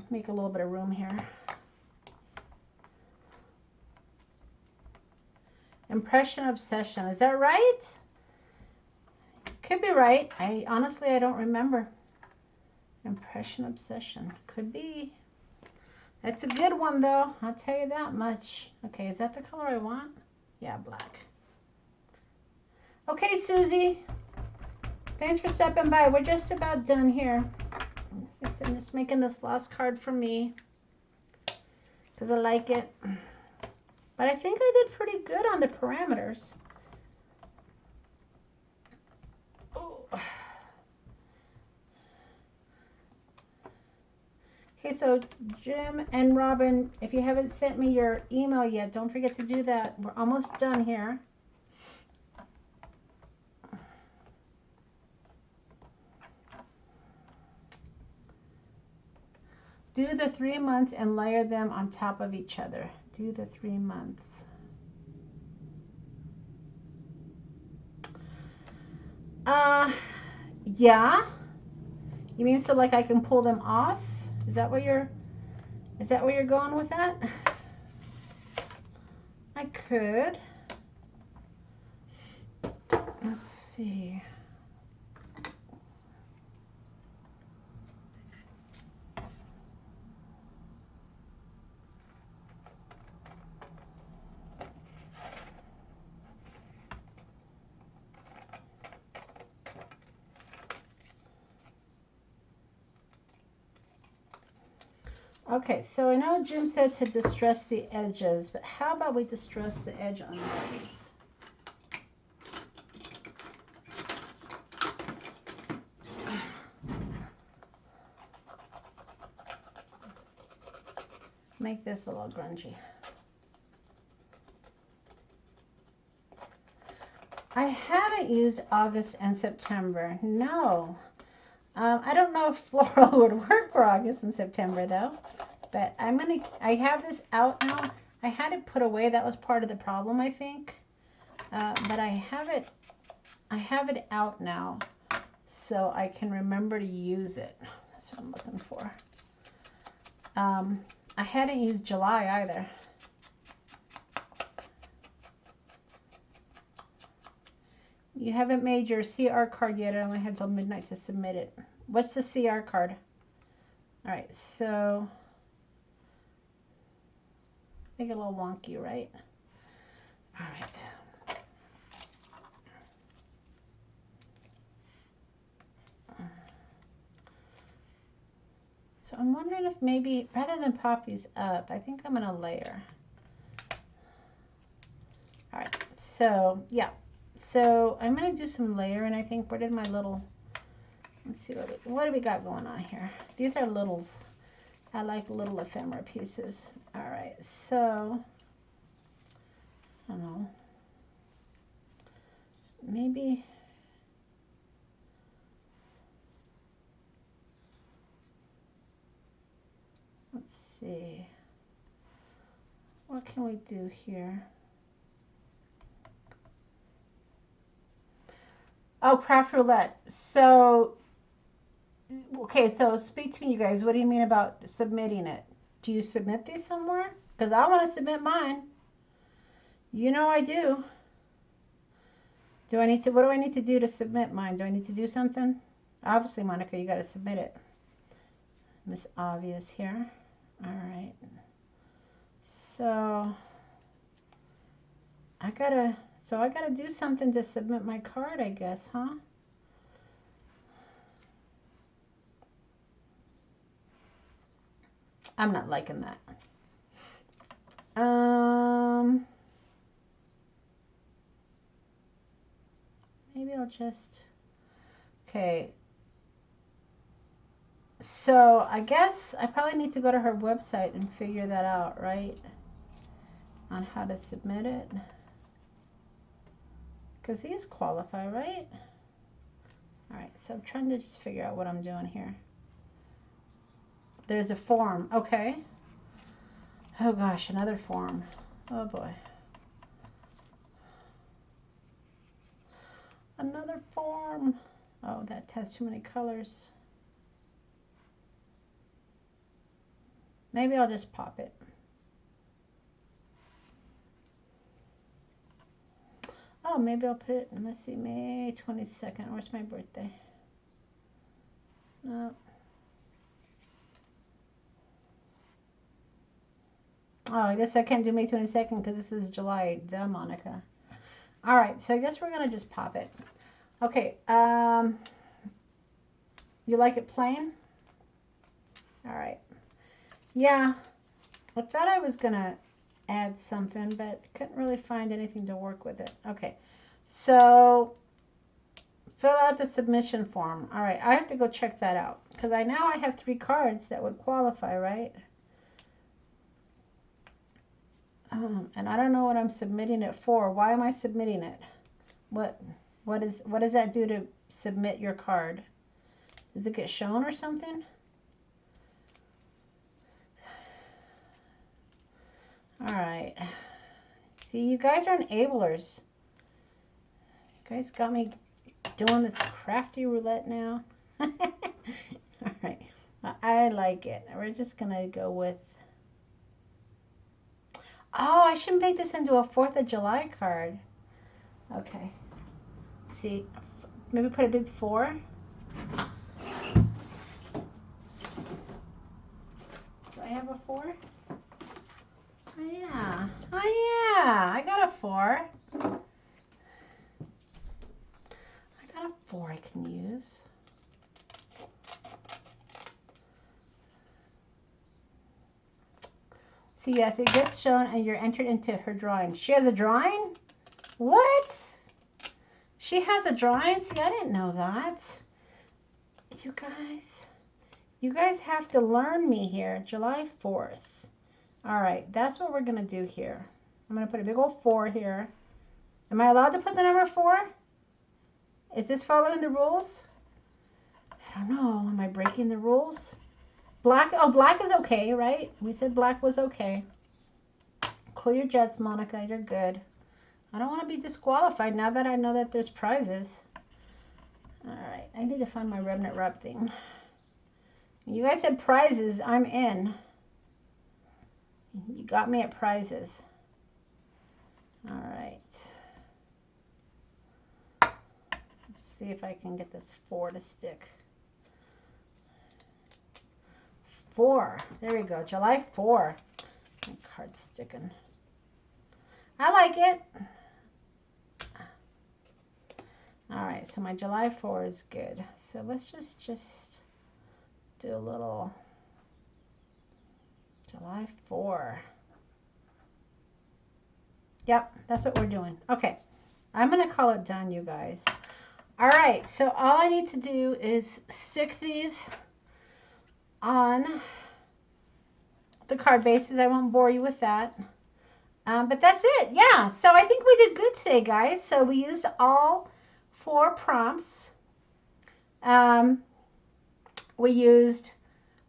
make a little bit of room here. Impression obsession, is that right? Could be right. Honestly, I don't remember. Impression obsession, could be. That's a good one though, I'll tell you that much. Okay, is that the color I want? Yeah, black. Okay, Susie. Thanks for stopping by. We're just about done here. I'm just making this last card for me because I like it. But I think I did pretty good on the parameters. Oh. Okay, so Jim and Robin, if you haven't sent me your email yet, don't forget to do that. We're almost done here. Do the 3 months and layer them on top of each other. Do the 3 months. Yeah. You mean so like I can pull them off? Is that where you're going with that? I could. Let's see. Okay, so I know Jim said to distress the edges, but how about we distress the edge on this? Make this a little grungy. I haven't used August and September. No. I don't know if floral would work for August and September though. But I have this out now. I had it put away. That was part of the problem, I think. But I have it out now so I can remember to use it. That's what I'm looking for. I hadn't used July either. You haven't made your CR card yet. I only have till midnight to submit it. What's the CR card? All right, so make it a little wonky, right? All right. So I'm wondering if maybe, rather than pop these up, I think I'm gonna layer. All right, so yeah. So I'm gonna do some layering, I think. Where did my little, let's see, what do we got going on here? These are littles. I like little ephemera pieces. All right, so, I don't know. Maybe, let's see. What can we do here? Oh, Craft Roulette. So, okay, so speak to me, you guys. What do you mean about submitting it? Do you submit these somewhere? Because I want to submit mine. You know I do. Do I need to, what do I need to do to submit mine? Do I need to do something? Obviously, Monica, you got to submit it. Miss Obvious here. All right. So, I gotta do something to submit my card, I guess, huh? I'm not liking that. Maybe I'll just, okay. So I guess I probably need to go to her website and figure that out, right? On how to submit it. Because these qualify, right? All right, so I'm trying to just figure out what I'm doing here. There's a form, okay. Oh gosh, another form. Oh boy. Another form. Oh, that has too many colors. Maybe I'll just pop it. Oh, maybe I'll put it, let's see, May 22nd. Where's my birthday? No. Oh, I guess I can't do May 22nd because this is July. Duh, Monica. All right, so I guess we're going to just pop it. Okay, you like it plain? All right. Yeah, I thought I was going to add something, but couldn't really find anything to work with it. Okay, so fill out the submission form. All right, I have to go check that out because now I have 3 cards that would qualify, right? And I don't know what I'm submitting it for. Why am I submitting it? What does that do to submit your card? Does it get shown or something? All right. See, you guys are enablers. You guys got me doing this crafty roulette now. All right. I like it. We're just going to go with... Oh, I should make this into a 4th of July card. Okay. Let's see, maybe put a big 4. Do I have a 4? Oh yeah. Oh yeah. I got a 4. I got a 4 I can use. See, yes, it gets shown and you're entered into her drawing. She has a drawing? What? She has a drawing? See, I didn't know that. You guys have to learn me here. July 4th. All right, that's what we're going to do here. I'm going to put a big old 4 here. Am I allowed to put the number 4? Is this following the rules? I don't know. Am I breaking the rules? Black, oh, black is okay, right? We said black was okay. Cool your jets, Monica. You're good. I don't want to be disqualified now that I know that there's prizes. All right, I need to find my remnant rub thing. You guys said prizes. I'm in. You got me at prizes. All right. Let's see if I can get this 4 to stick. 4. There we go. July 4. My card's sticking. I like it. All right, so my July 4 is good. So let's just do a little July 4. Yep, that's what we're doing. Okay, I'm going to call it done, you guys. All right, so all I need to do is stick these on the card bases. I won't bore you with that. But that's it. Yeah, so I think we did good today, guys. So we used all 4 prompts. We used,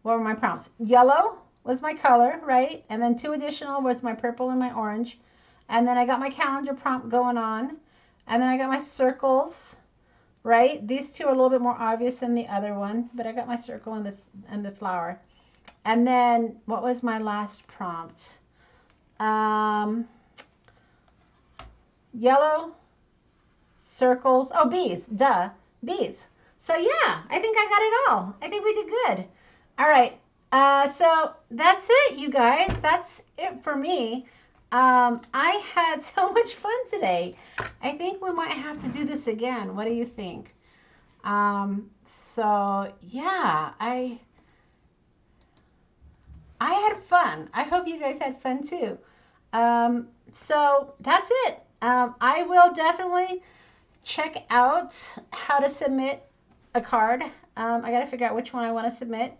what were my prompts? Yellow was my color, right? And then 2 additional was my purple and my orange. And then I got my calendar prompt going on. And then I got my circles right? These two are a little bit more obvious than the other one, but I got my circle and this and the flower. And then what was my last prompt? Yellow circles. Oh, bees. Duh. Bees. So yeah, I think I got it all. I think we did good. All right. So that's it, you guys. That's it for me. I had so much fun today. I think we might have to do this again. What do you think? So yeah, I had fun. I hope you guys had fun too. So that's it. I will definitely check out how to submit a card. I got to figure out which one I want to submit.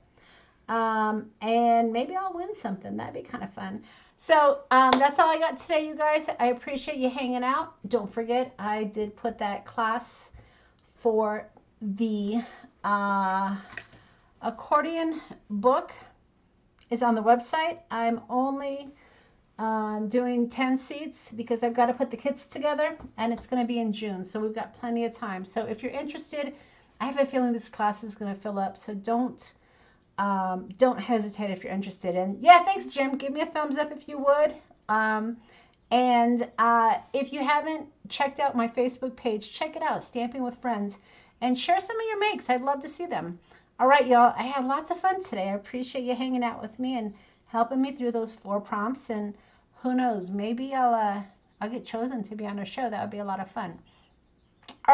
And maybe I'll win something. That'd be kind of fun. So that's all I got today, you guys. I appreciate you hanging out. Don't forget, I did put that class for the accordion book is on the website. I'm only doing 10 seats because I've got to put the kits together, and it's going to be in June, so we've got plenty of time. So if you're interested, I have a feeling this class is going to fill up, so don't hesitate if you're interested. And yeah, thanks, Jim. Give me a thumbs up if you would. And if you haven't checked out my Facebook page, check it out, Stamping with Friends, and share some of your makes. I'd love to see them. All right, y'all, I had lots of fun today. I appreciate you hanging out with me and helping me through those 4 prompts. And who knows, maybe I'll get chosen to be on a show. That would be a lot of fun. All right.